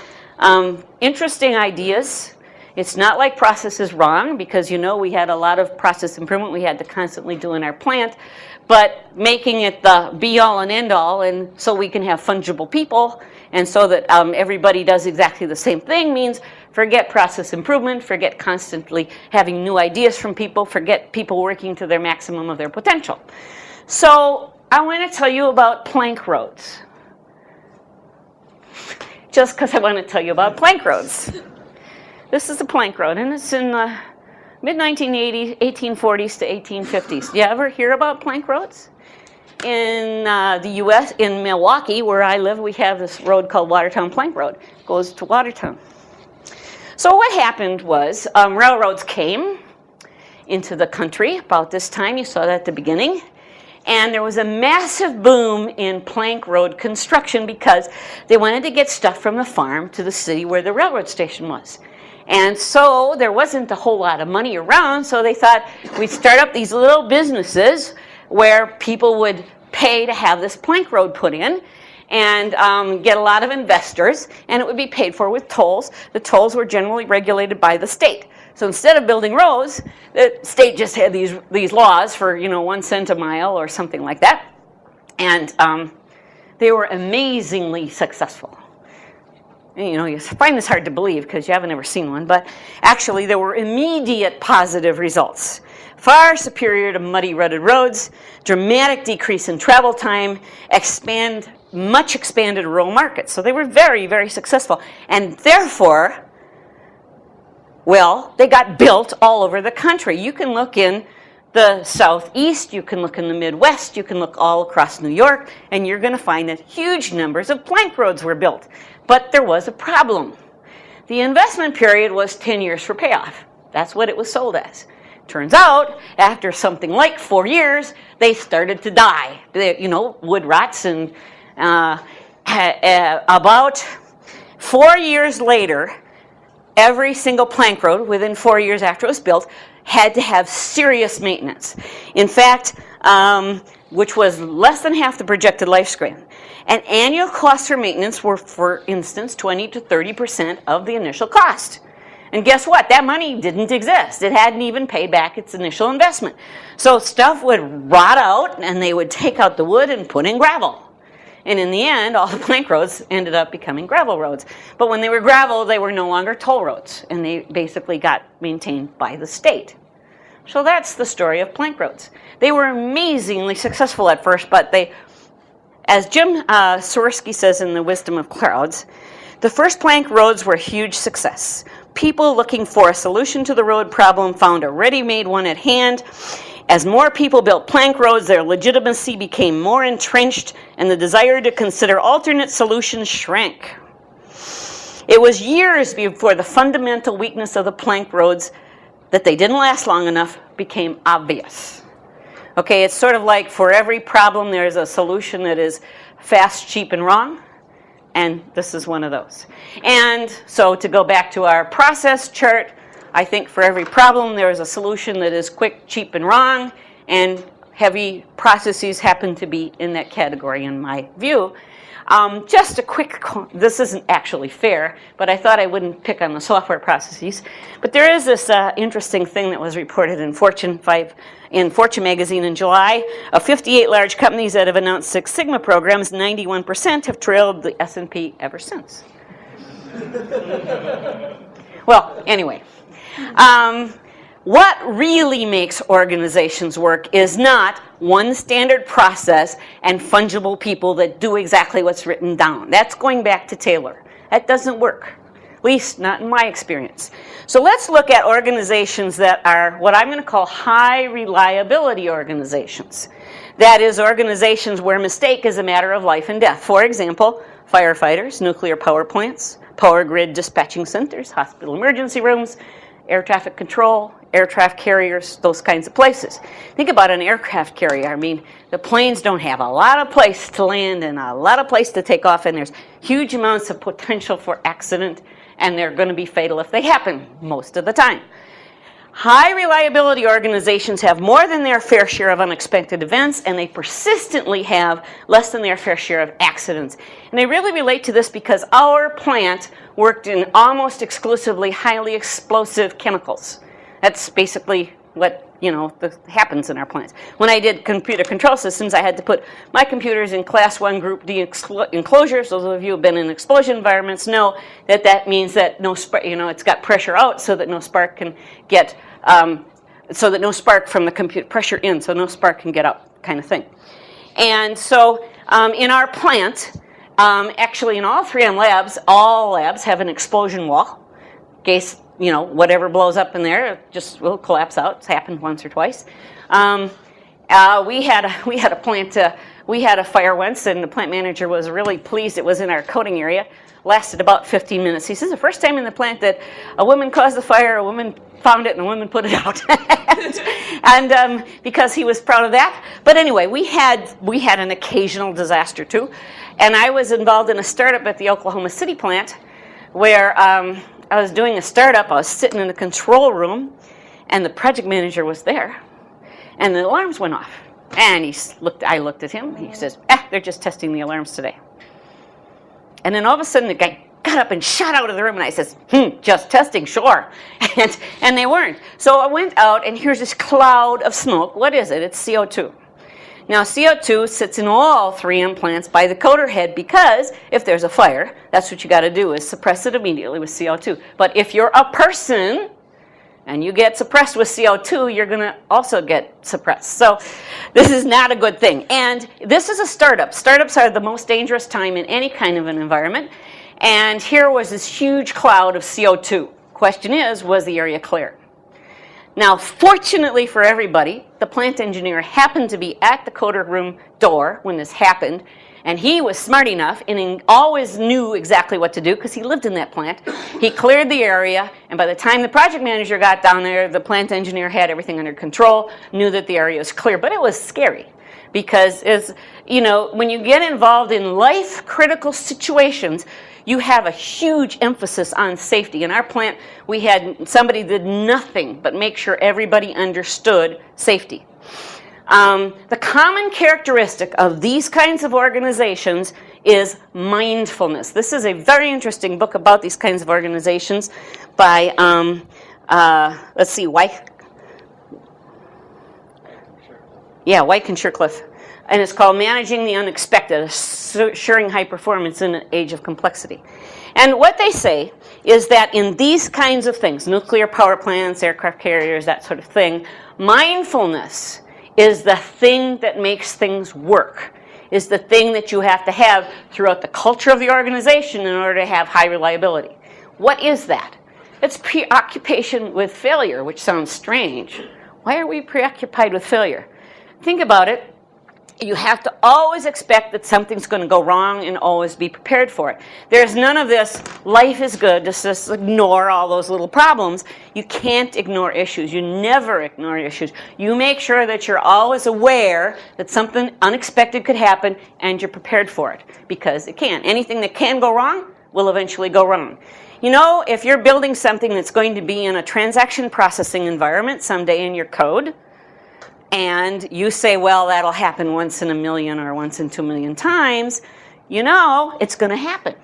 Interesting ideas. It's not like process is wrong, because we had a lot of process improvement we had to constantly do in our plant, but making it the be-all and end-all, and so we can have fungible people, and so that everybody does exactly the same thing, means forget process improvement, forget constantly having new ideas from people, forget people working to their maximum of their potential. So I want to tell you about plank roads. Just because I want to tell you about plank roads. This is a plank road, and it's in the mid-1980s, 1840s to 1850s. Do you ever hear about plank roads? In the U.S., in Milwaukee, where I live, we have this road called Watertown Plank Road. It goes to Watertown. So what happened was railroads came into the country about this time. You saw that at the beginning. And there was a massive boom in plank road construction because they wanted to get stuff from the farm to the city where the railroad station was. And so there wasn't a whole lot of money around, so they thought we'd start up these little businesses where people would pay to have this plank road put in and get a lot of investors, and it would be paid for with tolls. The tolls were generally regulated by the state. So instead of building roads, the state just had these laws for 1 cent a mile or something like that. And they were amazingly successful. You find this hard to believe because you haven't ever seen one, but actually there were immediate positive results. Far superior to muddy, rutted roads, dramatic decrease in travel time, much expanded rural markets. So they were very, very successful. And therefore, they got built all over the country. You can look in the Southeast, you can look in the Midwest, you can look all across New York, and you're going to find that huge numbers of plank roads were built. But there was a problem. The investment period was 10 years for payoff. That's what it was sold as. Turns out, after something like 4 years, they started to die. Wood rots, and about 4 years later, every single plank road within 4 years after it was built had to have serious maintenance. In fact, which was less than half the projected lifespan. And annual costs for maintenance were, for instance, 20 to 30% of the initial cost. And guess what? That money didn't exist. It hadn't even paid back its initial investment. So stuff would rot out, and they would take out the wood and put in gravel. And in the end, all the plank roads ended up becoming gravel roads. But when they were gravel, they were no longer toll roads, and they basically got maintained by the state. So that's the story of plank roads. They were amazingly successful at first, but as Jim Swirsky says in The Wisdom of Crowds, the first plank roads were a huge success. People looking for a solution to the road problem found a ready-made one at hand. As more people built plank roads, their legitimacy became more entrenched, and the desire to consider alternate solutions shrank. It was years before the fundamental weakness of the plank roads, that they didn't last long enough, became obvious. Okay, it's sort of like for every problem there's a solution that is fast, cheap, and wrong, and this is one of those. And so to go back to our process chart, I think for every problem there is a solution that is quick, cheap, and wrong, and heavy processes happen to be in that category in my view. Just a quick, this isn't actually fair, but I thought I wouldn't pick on the software processes. But there is this interesting thing that was reported in Fortune magazine in July. Of 58 large companies that have announced Six Sigma programs, 91% have trailed the S&P ever since. Well, anyway. What really makes organizations work is not one standard process and fungible people that do exactly what's written down. That's going back to Taylor. That doesn't work, at least not in my experience. So let's look at organizations that are what I'm going to call high reliability organizations. That is, organizations where mistake is a matter of life and death. For example, firefighters, nuclear power plants, power grid dispatching centers, hospital emergency rooms, air traffic control, aircraft carriers, those kinds of places. Think about an aircraft carrier. I mean, the planes don't have a lot of place to land and a lot of place to take off, and there's huge amounts of potential for accident, and they're going to be fatal if they happen most of the time. High reliability organizations have more than their fair share of unexpected events, and they persistently have less than their fair share of accidents. And they really relate to this because our plant worked in almost exclusively highly explosive chemicals. That's basically what happens in our plants. When I did computer control systems, I had to put my computers in class 1 group D enclosures. Those of you who have been in explosion environments know that that means that no spark, it's got pressure out so that no spark can get, so that no spark from the computer, pressure in so no spark can get out, kind of thing. And so in our plant, actually in all 3M labs, all labs have an explosion wall in case whatever blows up in there, it just will collapse out. It's happened once or twice. We had a plant, we had a fire once, and the plant manager was really pleased. It was in our coating area. Lasted about 15 minutes. He says the first time in the plant that a woman caused the fire, a woman found it, and a woman put it out. and because he was proud of that. But anyway, we had an occasional disaster too. And I was involved in a startup at the Oklahoma City plant where I was doing a startup. I was sitting in the control room, and the project manager was there, and the alarms went off. And I looked at him. He says, they're just testing the alarms today. And then all of a sudden, the guy got up and shot out of the room, and I says, just testing, sure. And they weren't. So I went out, and here's this cloud of smoke. What is it? It's CO2. Now, CO2 sits in all 3M plants by the coater head because if there's a fire, that's what you got to do is suppress it immediately with CO2. But if you're a person and you get suppressed with CO2, you're going to also get suppressed. So this is not a good thing. And this is a startup. Startups are the most dangerous time in any kind of an environment. And here was this huge cloud of CO2. Question is, was the area clear? Now, fortunately for everybody, the plant engineer happened to be at the coater room door when this happened, and he was smart enough and he always knew exactly what to do because he lived in that plant. He cleared the area, and by the time the project manager got down there, the plant engineer had everything under control, knew that the area was clear. But it was scary because, when you get involved in life-critical situations, you have a huge emphasis on safety. In our plant, we had somebody did nothing but make sure everybody understood safety. The common characteristic of these kinds of organizations is mindfulness. This is a very interesting book about these kinds of organizations by, Wyke and Shercliffe. And it's called Managing the Unexpected, Assuring High Performance in an Age of Complexity. And what they say is that in these kinds of things, nuclear power plants, aircraft carriers, that sort of thing, mindfulness is the thing that makes things work, is the thing that you have to have throughout the culture of the organization in order to have high reliability. What is that? It's preoccupation with failure, which sounds strange. Why are we preoccupied with failure? Think about it. You have to always expect that something's going to go wrong and always be prepared for it. There's none of this, life is good, just ignore all those little problems. You can't ignore issues. You never ignore issues. You make sure that you're always aware that something unexpected could happen and you're prepared for it, because it can. Anything that can go wrong will eventually go wrong. If you're building something that's going to be in a transaction processing environment someday in your code, and you say, well, that'll happen once in a million or once in 2 million times, you know it's going to happen.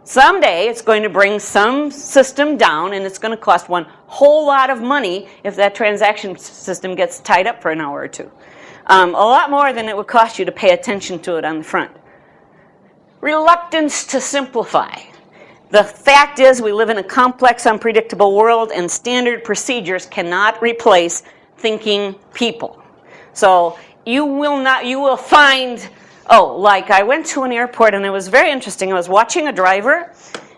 Someday it's going to bring some system down, and it's going to cost one whole lot of money if that transaction system gets tied up for an hour or two. A lot more than it would cost you to pay attention to it on the front. Reluctance to simplify. The fact is we live in a complex, unpredictable world, and standard procedures cannot replace thinking people. So you will find, like I went to an airport and it was very interesting. I was watching a driver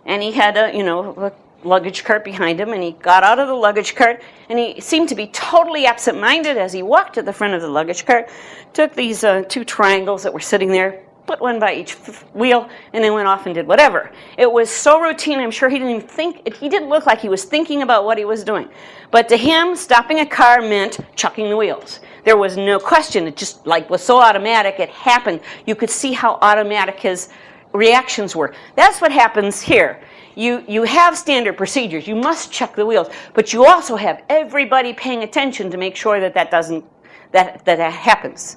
and he had a luggage cart behind him, and he got out of the luggage cart and he seemed to be totally absent-minded as he walked to the front of the luggage cart, took these 2 triangles that were sitting there, put one by each wheel, and then went off and did whatever. It was so routine, I'm sure he didn't even think, he didn't look like he was thinking about what he was doing. But to him, stopping a car meant chucking the wheels. There was no question. It just was so automatic, it happened. You could see how automatic his reactions were. That's what happens here. You have standard procedures. You must check the wheels, but you also have everybody paying attention to make sure that that happens.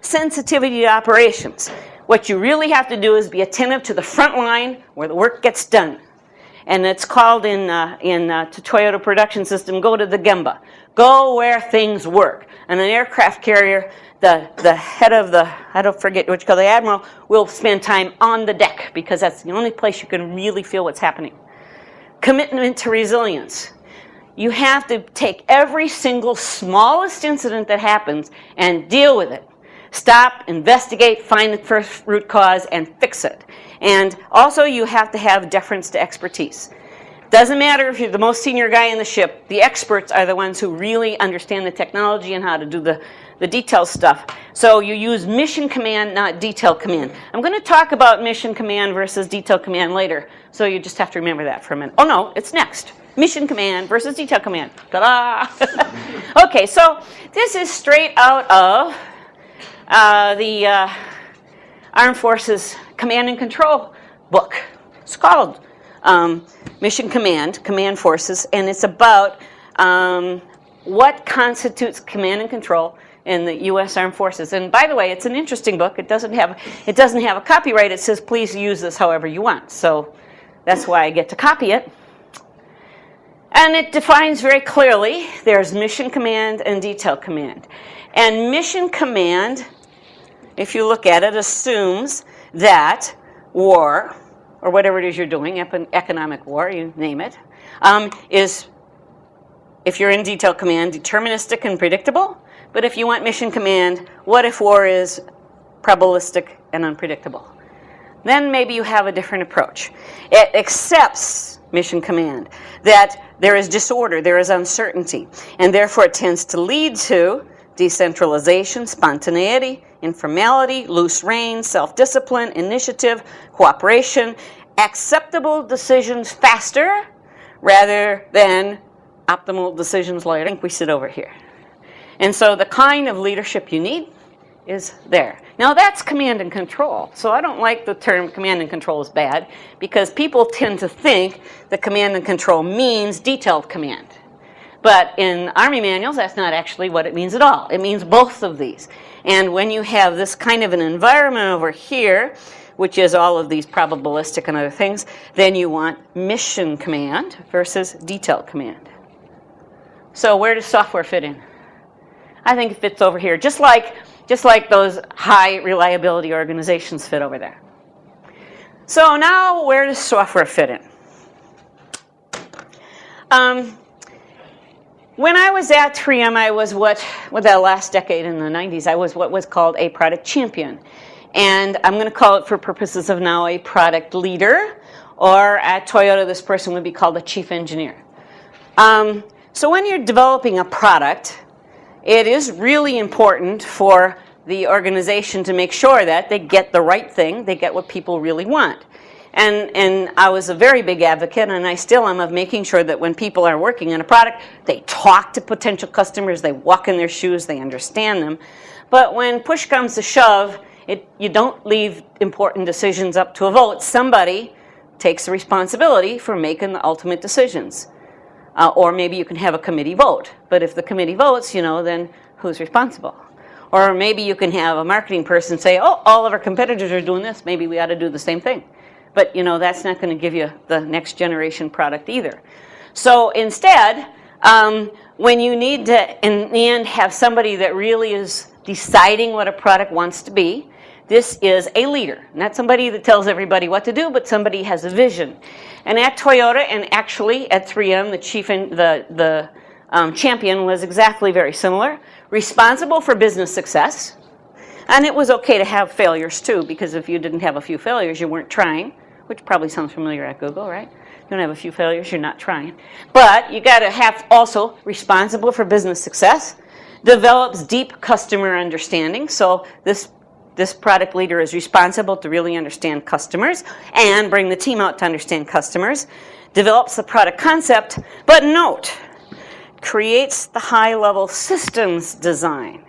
Sensitivity to operations. What you really have to do is be attentive to the front line where the work gets done. And it's called in Toyota production system, go to the Gemba. Go where things work. And an aircraft carrier, the head of I don't forget what you call the admiral, will spend time on the deck because that's the only place you can really feel what's happening. Commitment to resilience. You have to take every single smallest incident that happens and deal with it. Stop, investigate, find the first root cause, and fix it. And also you have to have deference to expertise. Doesn't matter if you're the most senior guy in the ship, the experts are the ones who really understand the technology and how to do the detail stuff. So you use mission command, not detail command. I'm going to talk about mission command versus detail command later, so you just have to remember that for a minute. Oh no, it's next. Mission command versus detail command. Ta-da! Okay, so this is straight out of the Armed Forces Command and Control book. It's called Mission Command Forces, and it's about what constitutes command and control in the U.S. Armed Forces. And by the way, it's an interesting book. It doesn't have a copyright. It says please use this however you want. So that's why I get to copy it. And it defines very clearly there's mission command and detail command. And mission command, if you look at it, assumes that war, or whatever it is you're doing, economic war, you name it, is, if you're in detail command, deterministic and predictable. But if you want mission command, what if war is probabilistic and unpredictable? Then maybe you have a different approach. It accepts mission command that there is disorder, there is uncertainty, and therefore it tends to lead to decentralization, spontaneity, informality, loose rein, self-discipline, initiative, cooperation, acceptable decisions faster rather than optimal decisions later. I think we sit over here. And so the kind of leadership you need is there. Now that's command and control. So I don't like the term command and control is bad because people tend to think that command and control means detailed command. But in Army manuals, that's not actually what it means at all. It means both of these. And when you have this kind of an environment over here, which is all of these probabilistic and other things, then you want mission command versus detailed command. So where does software fit in? I think it fits over here, just like those high reliability organizations fit over there. So now where does software fit in? When I was at 3M, I was that last decade in the 90s, I was what was called a product champion. And I'm going to call it for purposes of now a product leader, or at Toyota this person would be called a chief engineer. So when you're developing a product, it is really important for the organization to make sure that they get the right thing, they get what people really want. And I was a very big advocate, and I still am, of making sure that when people are working on a product, they talk to potential customers, they walk in their shoes, they understand them. But when push comes to shove, you don't leave important decisions up to a vote. Somebody takes the responsibility for making the ultimate decisions. Or maybe you can have a committee vote. But if the committee votes, then who's responsible? Or maybe you can have a marketing person say, oh, all of our competitors are doing this. Maybe we ought to do the same thing. But, that's not going to give you the next generation product either. So instead, when you need to, in the end, have somebody that really is deciding what a product wants to be, this is a leader. Not somebody that tells everybody what to do, but somebody has a vision. And at Toyota, and actually at 3M, the champion was exactly very similar. Responsible for business success. And it was okay to have failures too, because if you didn't have a few failures, you weren't trying, which probably sounds familiar at Google, right? You don't have a few failures, you're not trying. But you got to have also responsible for business success, develops deep customer understanding. So this product leader is responsible to really understand customers and bring the team out to understand customers, develops the product concept, but note, creates the high-level systems design.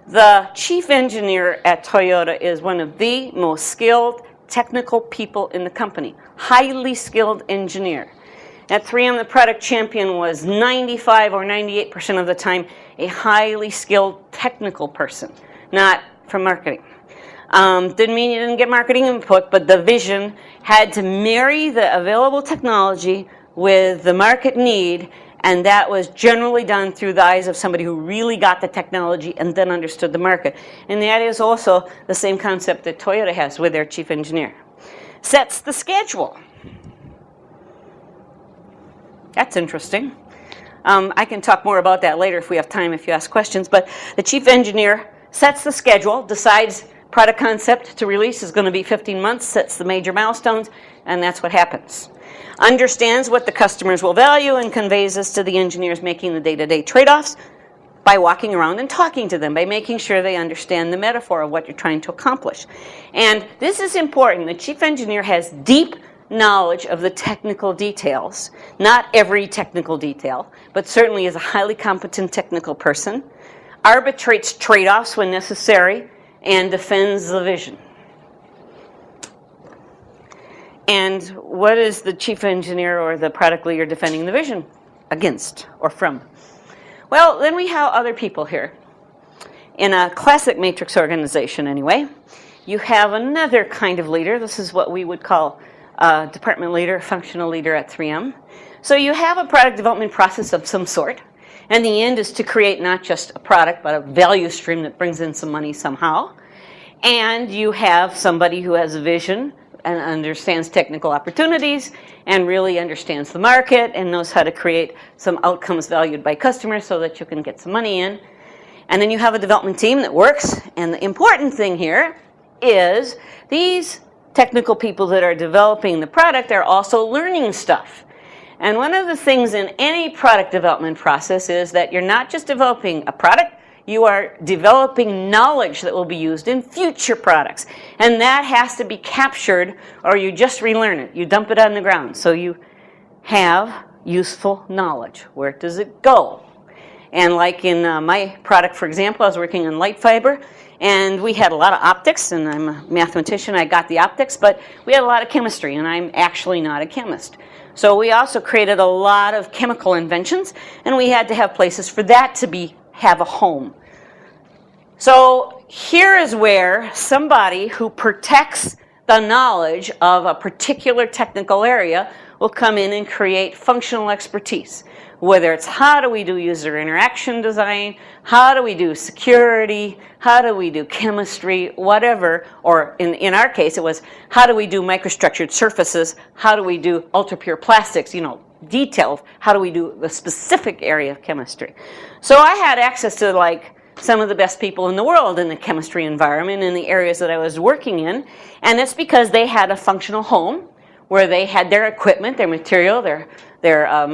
The chief engineer at Toyota is one of the most skilled technical people in the company, highly skilled engineer. At 3M, the product champion was 95 or 98% of the time a highly skilled technical person, not from marketing. Didn't mean you didn't get marketing input, but the vision had to marry the available technology with the market need, and that was generally done through the eyes of somebody who really got the technology and then understood the market. And that is also the same concept that Toyota has with their chief engineer. Sets the schedule. That's interesting. I can talk more about that later if we have time, if you ask questions, but the chief engineer sets the schedule, decides product concept to release is going to be 15 months, sets the major milestones, and that's what happens. Understands what the customers will value and conveys this to the engineers making the day-to-day trade-offs by walking around and talking to them, by making sure they understand the metaphor of what you're trying to accomplish. And this is important. The chief engineer has deep knowledge of the technical details, not every technical detail, but certainly is a highly competent technical person, arbitrates trade-offs when necessary, and defends the vision. And what is the chief engineer or the product leader defending the vision against or from? Well, then we have other people here. In a classic matrix organization anyway, you have another kind of leader. This is what we would call a department leader, functional leader at 3M. So you have a product development process of some sort, and the end is to create not just a product, but a value stream that brings in some money somehow. And you have somebody who has a vision and understands technical opportunities and really understands the market and knows how to create some outcomes valued by customers so that you can get some money in. And then you have a development team that works. And the important thing here is these technical people that are developing the product are also learning stuff. And one of the things in any product development process is that you're not just developing a product, you are developing knowledge that will be used in future products. And that has to be captured or you just relearn it. You dump it on the ground. So you have useful knowledge. Where does it go? And like in my product, for example, I was working on light fiber, and we had a lot of optics, and I'm a mathematician, I got the optics, but we had a lot of chemistry, and I'm actually not a chemist. So we also created a lot of chemical inventions, and we had to have places for that to have a home. So here is where somebody who protects the knowledge of a particular technical area will come in and create functional expertise. Whether it's how do we do user interaction design, how do we do security, how do we do chemistry, whatever, or in our case it was how do we do microstructured surfaces, how do we do ultra-pure plastics, detailed, how do we do the specific area of chemistry. So I had access to like some of the best people in the world in the chemistry environment in the areas that I was working in, and it's because they had a functional home where they had their equipment, their material, their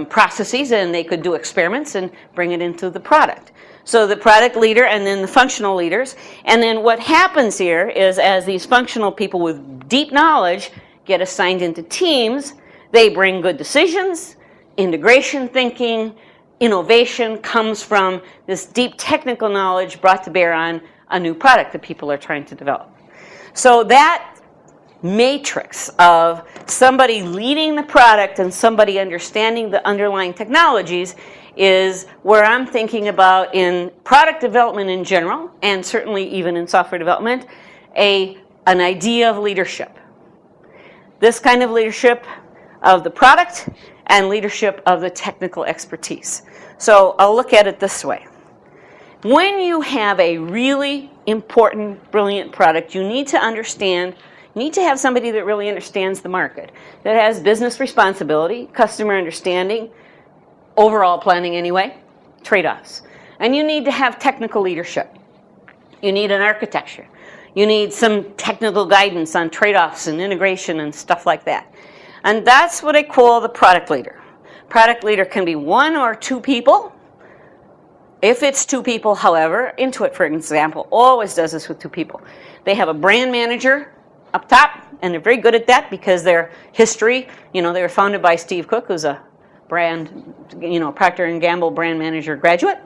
processes, and they could do experiments and bring it into the product. So the product leader and then the functional leaders, and then what happens here is as these functional people with deep knowledge get assigned into teams, they bring good decisions, integration thinking, innovation comes from this deep technical knowledge brought to bear on a new product that people are trying to develop. So that matrix of somebody leading the product and somebody understanding the underlying technologies is where I'm thinking about in product development in general, and certainly even in software development, an idea of leadership. This kind of leadership of the product and leadership of the technical expertise. So I'll look at it this way. When you have a really important, brilliant product, you need to understand, you need to have somebody that really understands the market, that has business responsibility, customer understanding, overall planning anyway, trade-offs. And you need to have technical leadership. You need an architecture. You need some technical guidance on trade-offs and integration and stuff like that. And that's what I call the product leader. Product leader can be 1 or 2 people. If it's 2 people, however, Intuit, for example, always does this with 2 people. They have a brand manager up top, and they're very good at that because their history, they were founded by Steve Cook, who's a brand, Procter & Gamble brand manager graduate.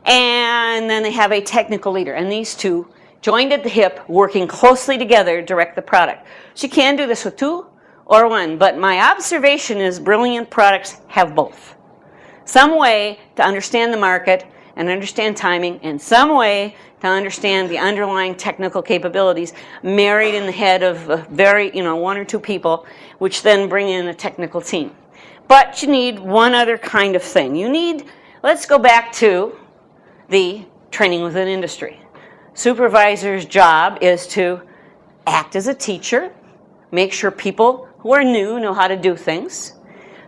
And then they have a technical leader, and these 2 joined at the hip, working closely together, direct the product. So you can do this with 2 or 1, but my observation is brilliant products have both. Some way to understand the market and understand timing, and some way to understand the underlying technical capabilities married in the head of very, 1 or 2 people, which then bring in a technical team. But you need one other kind of thing. Let's go back to the training within industry. Supervisor's job is to act as a teacher, make sure people who are new know how to do things,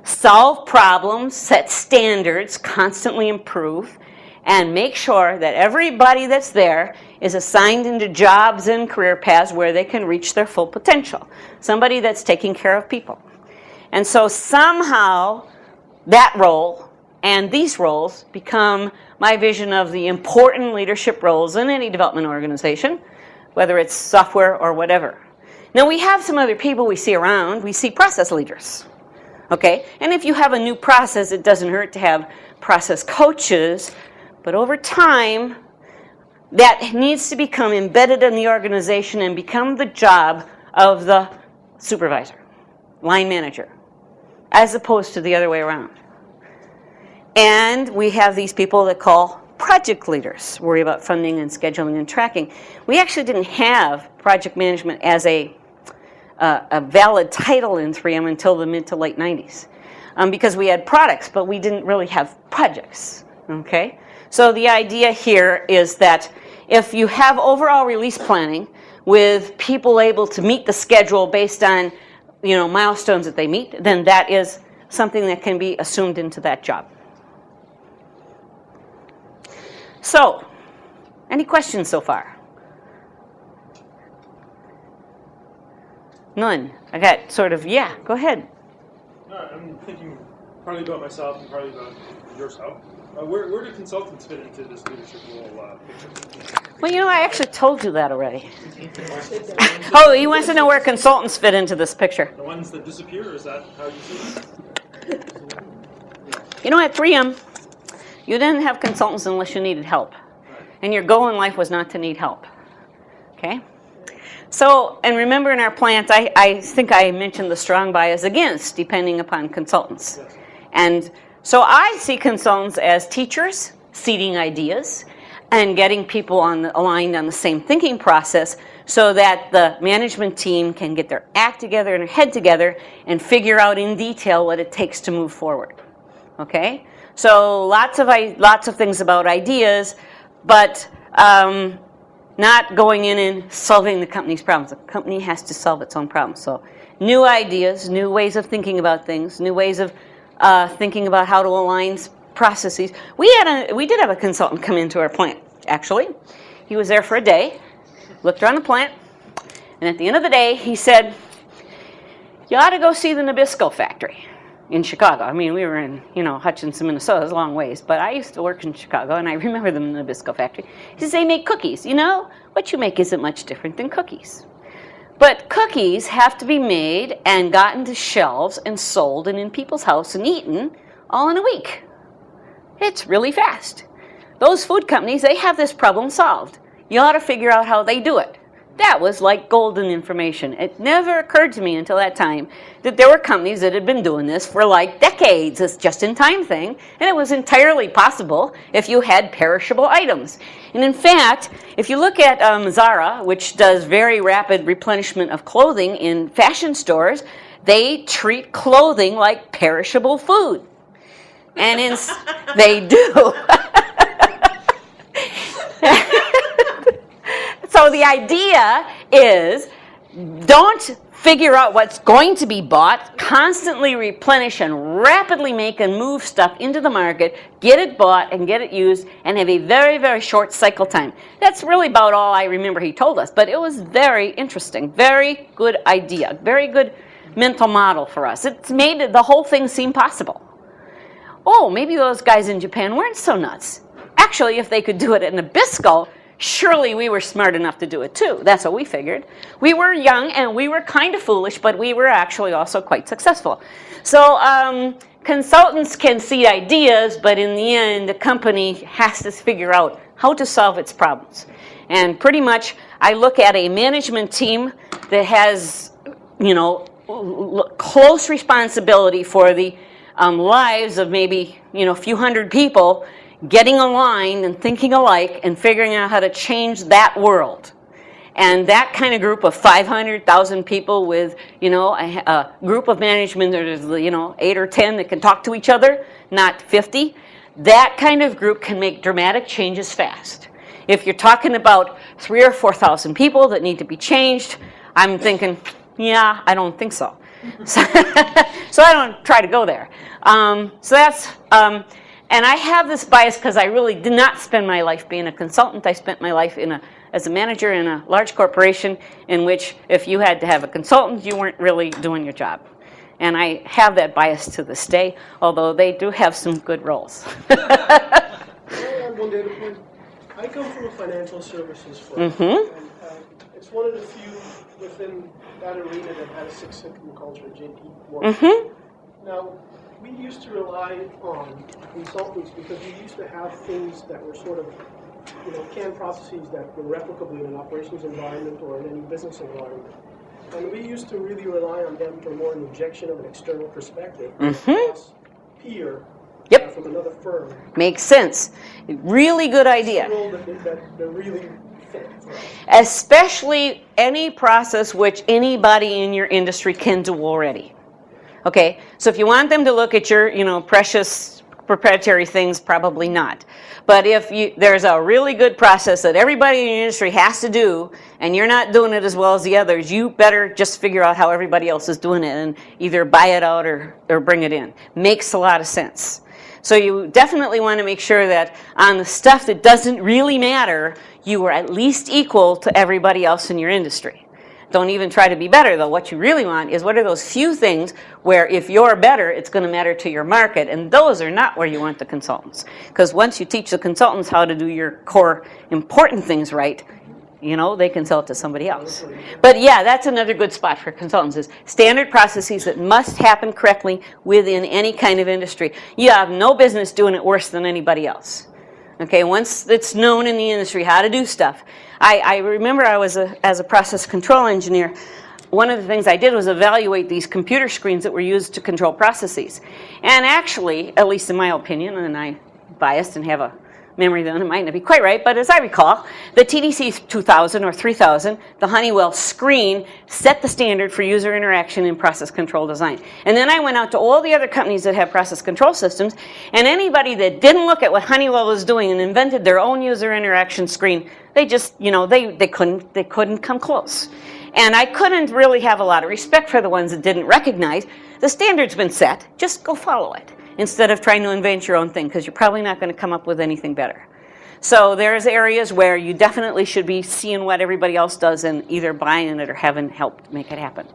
solve problems, set standards, constantly improve, and make sure that everybody that's there is assigned into jobs and career paths where they can reach their full potential. Somebody that's taking care of people. And so somehow that role and these roles become my vision of the important leadership roles in any development organization, whether it's software or whatever. Now we have some other people we see around. We see process leaders. Okay? And if you have a new process, it doesn't hurt to have process coaches. But over time, that needs to become embedded in the organization and become the job of the supervisor, line manager, as opposed to the other way around. And we have these people that call project leaders, worry about funding and scheduling and tracking. We actually didn't have project management as a valid title in 3M until the mid to late 90s because we had products, but we didn't really have projects, okay? So the idea here is that if you have overall release planning with people able to meet the schedule based on milestones that they meet, then that is something that can be assumed into that job. So, any questions so far? None. I got sort of, go ahead. No, I'm thinking partly about myself and partly about yourself. Where do consultants fit into this leadership role picture? Well, I actually told you that already. Oh, he wants to know where consultants fit into this picture. The ones that disappear, is that how you see it? At 3M, you didn't have consultants unless you needed help. And your goal in life was not to need help. Okay? So, and remember in our plant, I think I mentioned the strong bias against, depending upon consultants. Yes. And so I see consultants as teachers, seeding ideas, and getting people aligned on the same thinking process so that the management team can get their act together and their head together and figure out in detail what it takes to move forward. Okay? So lots of things about ideas, but not going in and solving the company's problems. The company has to solve its own problems. So new ideas, new ways of thinking about things, new ways of thinking about how to align processes. We did have a consultant come into our plant, actually. He was there for a day, looked around the plant, and at the end of the day, he said, you ought to go see the Nabisco factory in Chicago. I mean, we were in, Hutchinson, Minnesota. It's a long ways, but I used to work in Chicago, and I remember the Nabisco factory. He says, they make cookies. What you make isn't much different than cookies. But cookies have to be made and gotten to shelves and sold and in people's house and eaten all in a week. It's really fast. Those food companies, they have this problem solved. You ought to figure out how they do it. That was like golden information. It never occurred to me until that time that there were companies that had been doing this for like decades, this just-in-time thing, and it was entirely possible if you had perishable items. And in fact, if you look at Zara, which does very rapid replenishment of clothing in fashion stores, they treat clothing like perishable food. And they do. So the idea is, don't figure out what's going to be bought, constantly replenish and rapidly make and move stuff into the market, get it bought and get it used, and have a very, very short cycle time. That's really about all I remember he told us, but it was very interesting, very good idea, very good mental model for us. It's made the whole thing seem possible. Oh, maybe those guys in Japan weren't so nuts. Actually, if they could do it in Nabisco, surely we were smart enough to do it too. That's what we figured. We were young and we were kind of foolish, but we were actually also quite successful. So consultants can see ideas, but in the end, the company has to figure out how to solve its problems. And pretty much, I look at a management team that has, close responsibility for the lives of maybe, a few hundred people, getting aligned and thinking alike and figuring out how to change that world. And that kind of group of 500,000 people with, a group of management that is, 8 or 10 that can talk to each other, not 50, that kind of group can make dramatic changes fast. If you're talking about 3,000 or 4,000 people that need to be changed, I'm thinking, yeah, I don't think so. So I don't try to go there. So that's... And I have this bias because I really did not spend my life being a consultant. I spent my life as a manager in a large corporation in which if you had to have a consultant, you weren't really doing your job. And I have that bias to this day, although they do have some good roles. I have one data point. I come from a financial services firm. Mm-hmm. And it's one of the few within that arena that had a Six Sigma culture, JP Morgan. Mm-hmm. Now, we used to rely on consultants because we used to have things that were sort of, canned processes that were replicable in an operations environment or in any business environment. And we used to really rely on them for more an injection of an external perspective, across peer from another firm. Makes sense. Really good idea. Role that really fit for us. Especially any process which anybody in your industry can do already. Okay, so if you want them to look at your, precious proprietary things, probably not. But if there's a really good process that everybody in your industry has to do, and you're not doing it as well as the others, you better just figure out how everybody else is doing it and either buy it out or bring it in. Makes a lot of sense. So you definitely want to make sure that on the stuff that doesn't really matter, you are at least equal to everybody else in your industry. Don't even try to be better, though. What you really want is what are those few things where if you're better, it's going to matter to your market. And those are not where you want the consultants. Because once you teach the consultants how to do your core important things right, they can sell it to somebody else. But yeah, that's another good spot for consultants is standard processes that must happen correctly within any kind of industry. You have no business doing it worse than anybody else. Okay, once it's known in the industry how to do stuff. I remember I was as a process control engineer, one of the things I did was evaluate these computer screens that were used to control processes. And actually, at least in my opinion, and I'm biased and have a memory that might not be quite right, but as I recall, the TDC 2000 or 3000, the Honeywell screen, set the standard for user interaction in process control design. And then I went out to all the other companies that have process control systems, and anybody that didn't look at what Honeywell was doing and invented their own user interaction screen, they just, they couldn't come close. And I couldn't really have a lot of respect for the ones that didn't recognize the standard's been set, just go follow it, instead of trying to invent your own thing, because you're probably not going to come up with anything better. So there's areas where you definitely should be seeing what everybody else does and either buying it or having helped make it happen.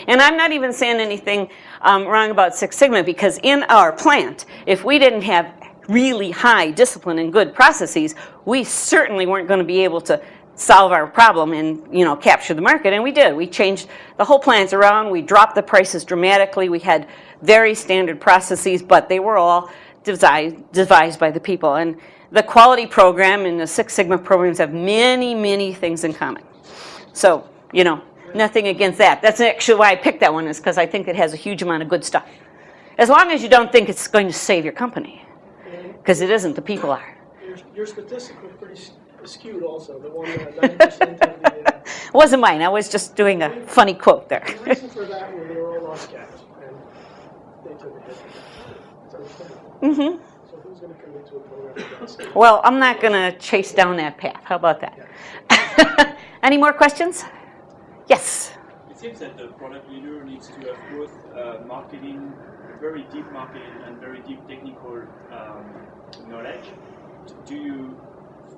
And I'm not even saying anything wrong about Six Sigma, because in our plant, if we didn't have really high discipline and good processes, we certainly weren't going to be able to solve our problem and capture the market, and we did. We changed the whole plants around. We dropped the prices dramatically. We had very standard processes, but they were all devised by the people. And the quality program and the Six Sigma programs have many, many things in common. So, nothing against that. That's actually why I picked that one, is because I think it has a huge amount of good stuff. As long as you don't think it's going to save your company, because it isn't, the people are. Your statistics were pretty skewed also, the one that 90% of the... It wasn't mine. I was just doing a funny quote there. The reason for that was they were all lost cats, and they took a hit. It's understandable. Mm-hmm. So who's going to commit to a program like that? Well, I'm not going to chase down that path. How about that? Any more questions? Yes. It seems that the product leader needs to have both marketing, very deep marketing, and very deep technical knowledge. Do you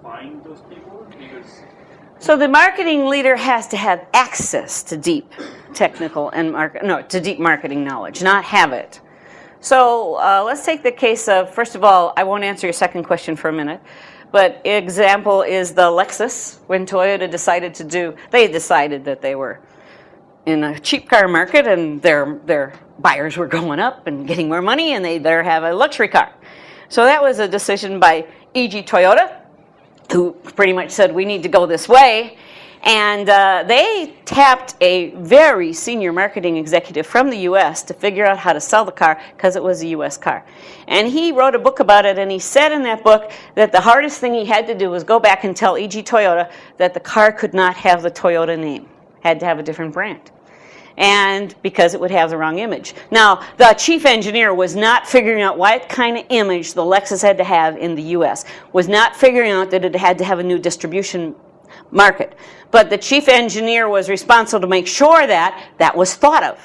find those people? Because So the marketing leader has to have access to deep technical and to deep marketing knowledge, not have it. So let's take the case of, first of all, I won't answer your second question for a minute, but example is the Lexus. When Toyota decided that they were in a cheap car market and their buyers were going up and getting more money, and they better have a luxury car. So that was a decision by E.G. Toyota, who pretty much said, we need to go this way. And they tapped a very senior marketing executive from the U.S. to figure out how to sell the car, because it was a U.S. car. And he wrote a book about it, and he said in that book that the hardest thing he had to do was go back and tell E.G. Toyota that the car could not have the Toyota name, had to have a different brand. And because it would have the wrong image. Now, the chief engineer was not figuring out what kind of image the Lexus had to have in the U.S., was not figuring out that it had to have a new distribution market. But the chief engineer was responsible to make sure that that was thought of,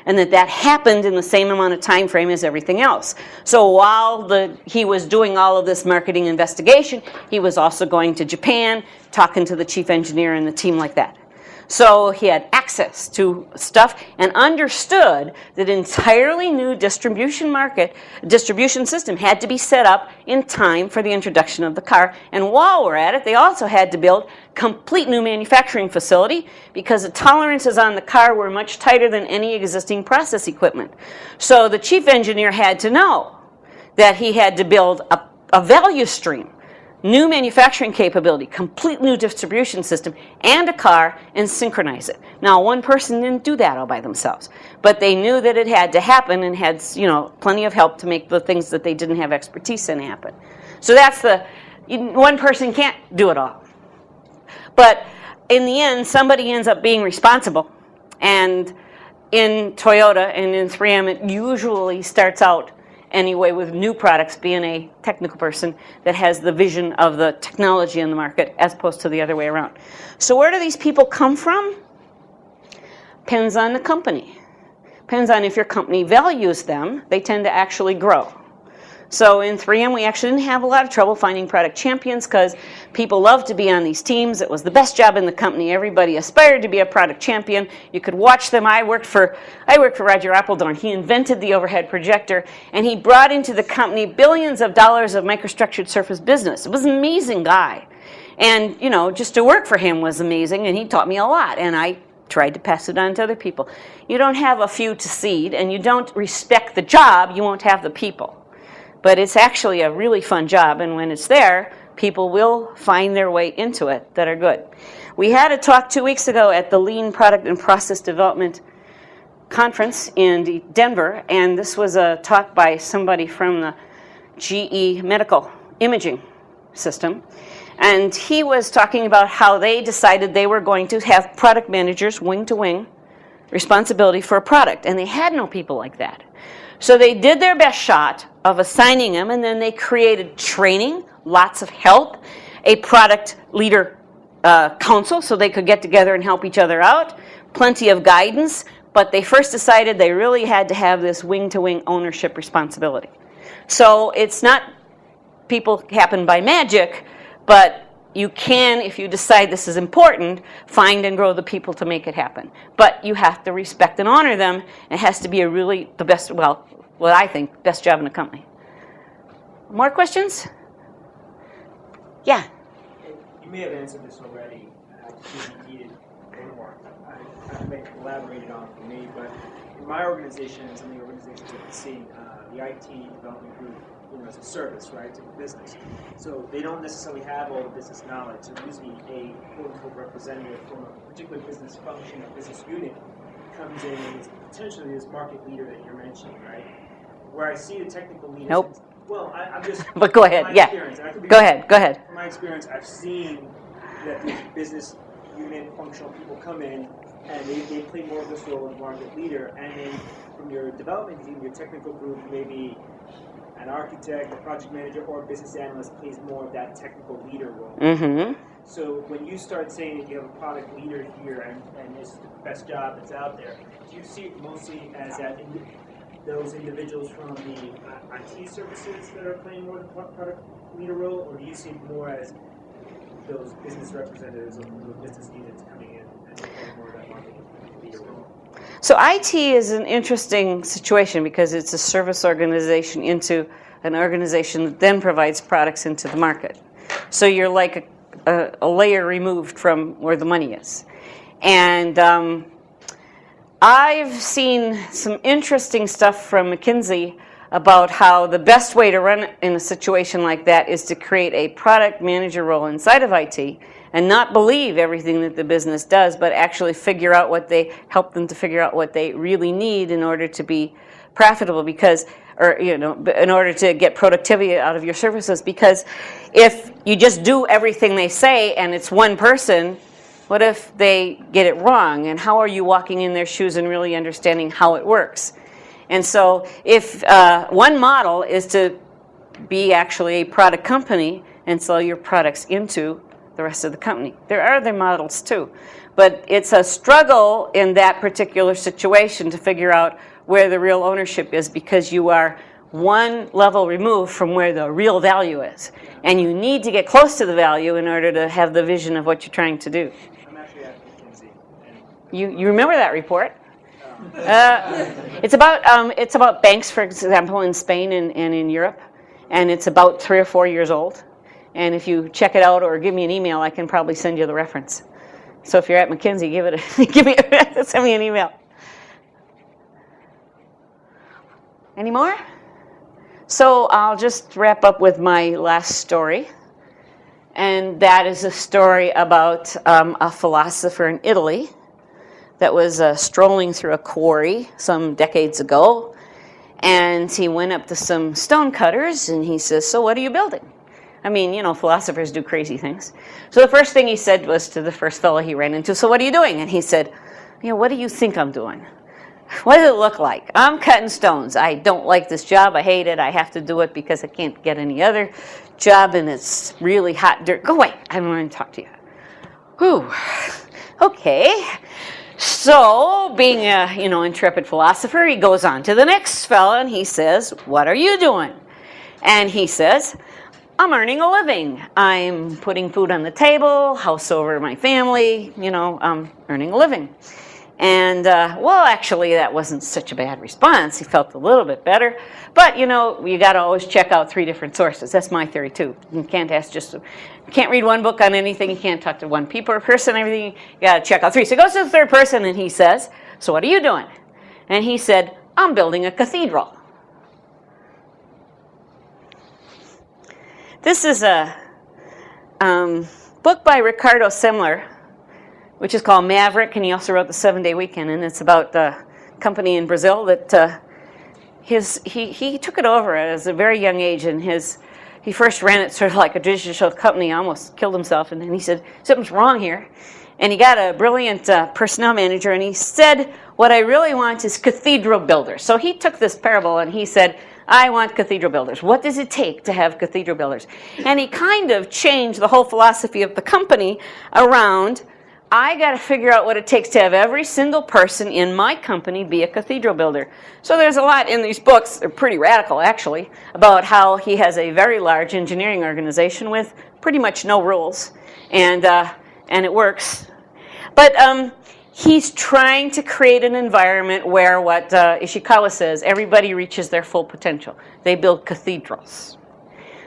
and that happened in the same amount of time frame as everything else. So while he was doing all of this marketing investigation, he was also going to Japan, talking to the chief engineer and the team like that. So he had access to stuff and understood that an entirely new distribution system had to be set up in time for the introduction of the car. And while we're at it, they also had to build complete new manufacturing facility, because the tolerances on the car were much tighter than any existing process equipment. So the chief engineer had to know that he had to build a value stream, new manufacturing capability, complete new distribution system, and a car, and synchronize it. Now, one person didn't do that all by themselves, but they knew that it had to happen, and had plenty of help to make the things that they didn't have expertise in happen. So that's one person can't do it all. But in the end, somebody ends up being responsible. And in Toyota and in 3M, it usually starts out anyway with new products being a technical person that has the vision of the technology in the market, as opposed to the other way around. So where do these people come from? Depends on the company. Depends on if your company values them. They tend to actually grow. So in 3M, we actually didn't have a lot of trouble finding product champions, because people loved to be on these teams. It was the best job in the company. Everybody aspired to be a product champion. You could watch them. I worked for Roger Apeldoorn. He invented the overhead projector, and he brought into the company billions of dollars of microstructured surface business. It was an amazing guy. And, just to work for him was amazing, and he taught me a lot, and I tried to pass it on to other people. You don't have a few to seed, and you don't respect the job, you won't have the people. But it's actually a really fun job, and when it's there, people will find their way into it that are good. We had a talk 2 weeks ago at the Lean Product and Process Development Conference in Denver, and this was a talk by somebody from the GE Medical Imaging System. And he was talking about how they decided they were going to have product managers wing-to-wing responsibility for a product, and they had no people like that. So they did their best shot of assigning them, and then they created training, lots of help, a product leader council so they could get together and help each other out, plenty of guidance, but they first decided they really had to have this wing-to-wing ownership responsibility. So it's not people happen by magic, but you can, if you decide this is important, find and grow the people to make it happen. But you have to respect and honor them. It has to be the best, what I think, best job in the company. More questions? Yeah. You may have answered this already. If you needed more, I may elaborate it on for me, but in my organization and some of the organizations that I've seen, the IT development group as a service, right, to the business. So they don't necessarily have all the business knowledge. So usually a quote-unquote representative from a particular business function or business unit comes in and is potentially this market leader that you're mentioning, right? Where I see the technical leaders. Nope. Well, I'm just. But go ahead, from my yeah. experience, and I could be Go wrong. ahead. From my experience, I've seen that these business unit functional people come in and they play more of this role as market leader, and then from your development team, your technical group, maybe an architect, a project manager, or a business analyst plays more of that technical leader role. Mm-hmm. So when you start saying that you have a product leader here and this is the best job that's out there, do you see it mostly as that those individuals from the IT services that are playing more of the product leader role, or do you see it more as those business representatives of the business units coming in and playing more of that market leader role? So IT is an interesting situation because it's a service organization into an organization that then provides products into the market. So you're like a layer removed from where the money is. And I've seen some interesting stuff from McKinsey about how the best way to run in a situation like that is to create a product manager role inside of IT and not believe everything that the business does, but actually help them to figure out what they really need in order to be profitable in order to get productivity out of your services. Because if you just do everything they say and it's one person, what if they get it wrong? And how are you walking in their shoes and really understanding how it works? And so if one model is to be actually a product company and sell your products into the rest of the company. There are other models too. But it's a struggle in that particular situation to figure out where the real ownership is, because you are one level removed from where the real value is. And you need to get close to the value in order to have the vision of what you're trying to do. I'm actually at McKinsey. You remember that report? It's about banks, for example, in Spain and in Europe, and it's about 3 or 4 years old. And if you check it out or give me an email, I can probably send you the reference. So if you're at McKinsey, send me an email. Any more? So I'll just wrap up with my last story, and that is a story about a philosopher in Italy that was strolling through a quarry some decades ago, and he went up to some stone cutters and he says, "So what are you building?" I mean, philosophers do crazy things. So the first thing he said was to the first fellow he ran into, "So what are you doing?" And he said, "What do you think I'm doing? What does it look like? I'm cutting stones. I don't like this job. I hate it. I have to do it because I can't get any other job, and it's really hot dirt. Go away. I don't want to talk to you." Whew. Okay. So, being a intrepid philosopher, he goes on to the next fellow and he says, "What are you doing?" And he says, "I'm earning a living. I'm putting food on the table, house over my family. I'm earning a living." And, actually, that wasn't such a bad response. He felt a little bit better. But, you got to always check out 3 different sources. That's my theory, too. You can't read one book on anything. You can't talk to one person, everything. You got to check out 3. So he goes to the third person, and he says, "So what are you doing?" And he said, "I'm building a cathedral." This is a book by Ricardo Semler, which is called Maverick, and he also wrote The 7-Day Weekend, and it's about a company in Brazil that he took it over at a very young age, and he first ran it sort of like a digital company, almost killed himself, and then he said, "Something's wrong here." And he got a brilliant personnel manager, and he said, "What I really want is cathedral builders." So he took this parable and he said, "I want cathedral builders. What does it take to have cathedral builders?" And he kind of changed the whole philosophy of the company around, I got to figure out what it takes to have every single person in my company be a cathedral builder. So there's a lot in these books, they're pretty radical actually, about how he has a very large engineering organization with pretty much no rules, and it works. But he's trying to create an environment where what Ishikawa says, everybody reaches their full potential. They build cathedrals.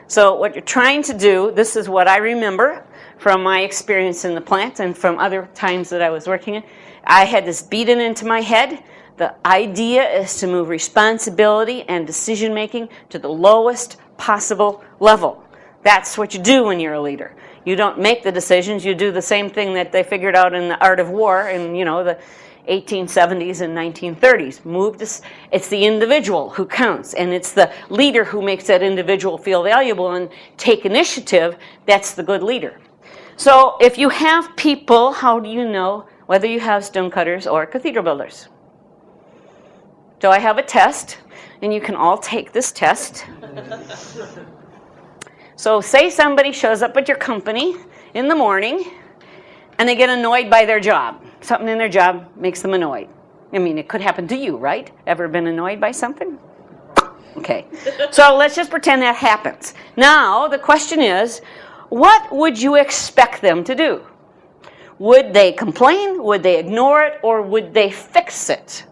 So what you're trying to do, this is what I remember from my experience in the plant and from other times that I was working in. I had this beaten into my head. The idea is to move responsibility and decision making to the lowest possible level. That's what you do when you're a leader. You don't make the decisions. You do the same thing that they figured out in the art of war in, the 1870s and 1930s. It's the individual who counts, and it's the leader who makes that individual feel valuable and take initiative. That's the good leader. So if you have people, how do you know whether you have stonecutters or cathedral builders? So I have a test, and you can all take this test. So say somebody shows up at your company in the morning, and they get annoyed by their job. Something in their job makes them annoyed. I mean, it could happen to you, right? Ever been annoyed by something? Okay. So let's just pretend that happens. Now, the question is, what would you expect them to do? Would they complain? Would they ignore it? Or would they fix it?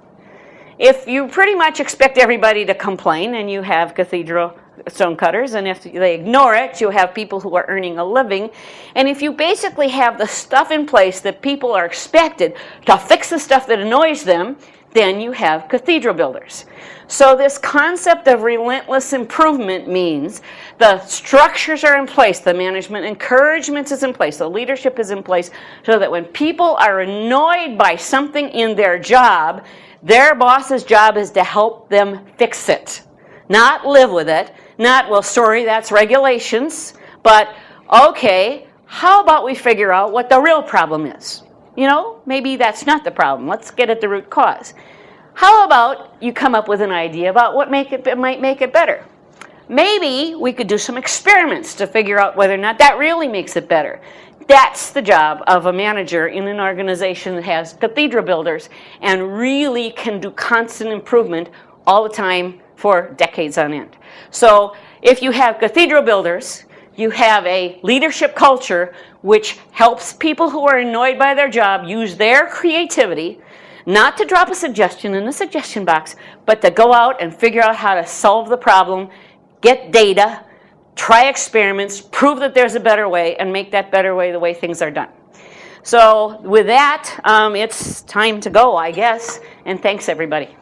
If you pretty much expect everybody to complain, and you have cathedral stonecutters, and if they ignore it, you have people who are earning a living. And if you basically have the stuff in place that people are expected to fix the stuff that annoys them, then you have cathedral builders. So this concept of relentless improvement means the structures are in place, the management encouragement is in place, the leadership is in place, so that when people are annoyed by something in their job, their boss's job is to help them fix it. Not live with it, not, well, sorry, that's regulations, but okay, how about we figure out what the real problem is? Maybe that's not the problem. Let's get at the root cause. How about you come up with an idea about what might make it better? Maybe we could do some experiments to figure out whether or not that really makes it better. That's the job of a manager in an organization that has cathedral builders and really can do constant improvement all the time for decades on end. So if you have cathedral builders, you have a leadership culture which helps people who are annoyed by their job use their creativity, not to drop a suggestion in the suggestion box, but to go out and figure out how to solve the problem, get data, try experiments, prove that there's a better way, and make that better way the way things are done. So with that, it's time to go, I guess, and thanks everybody.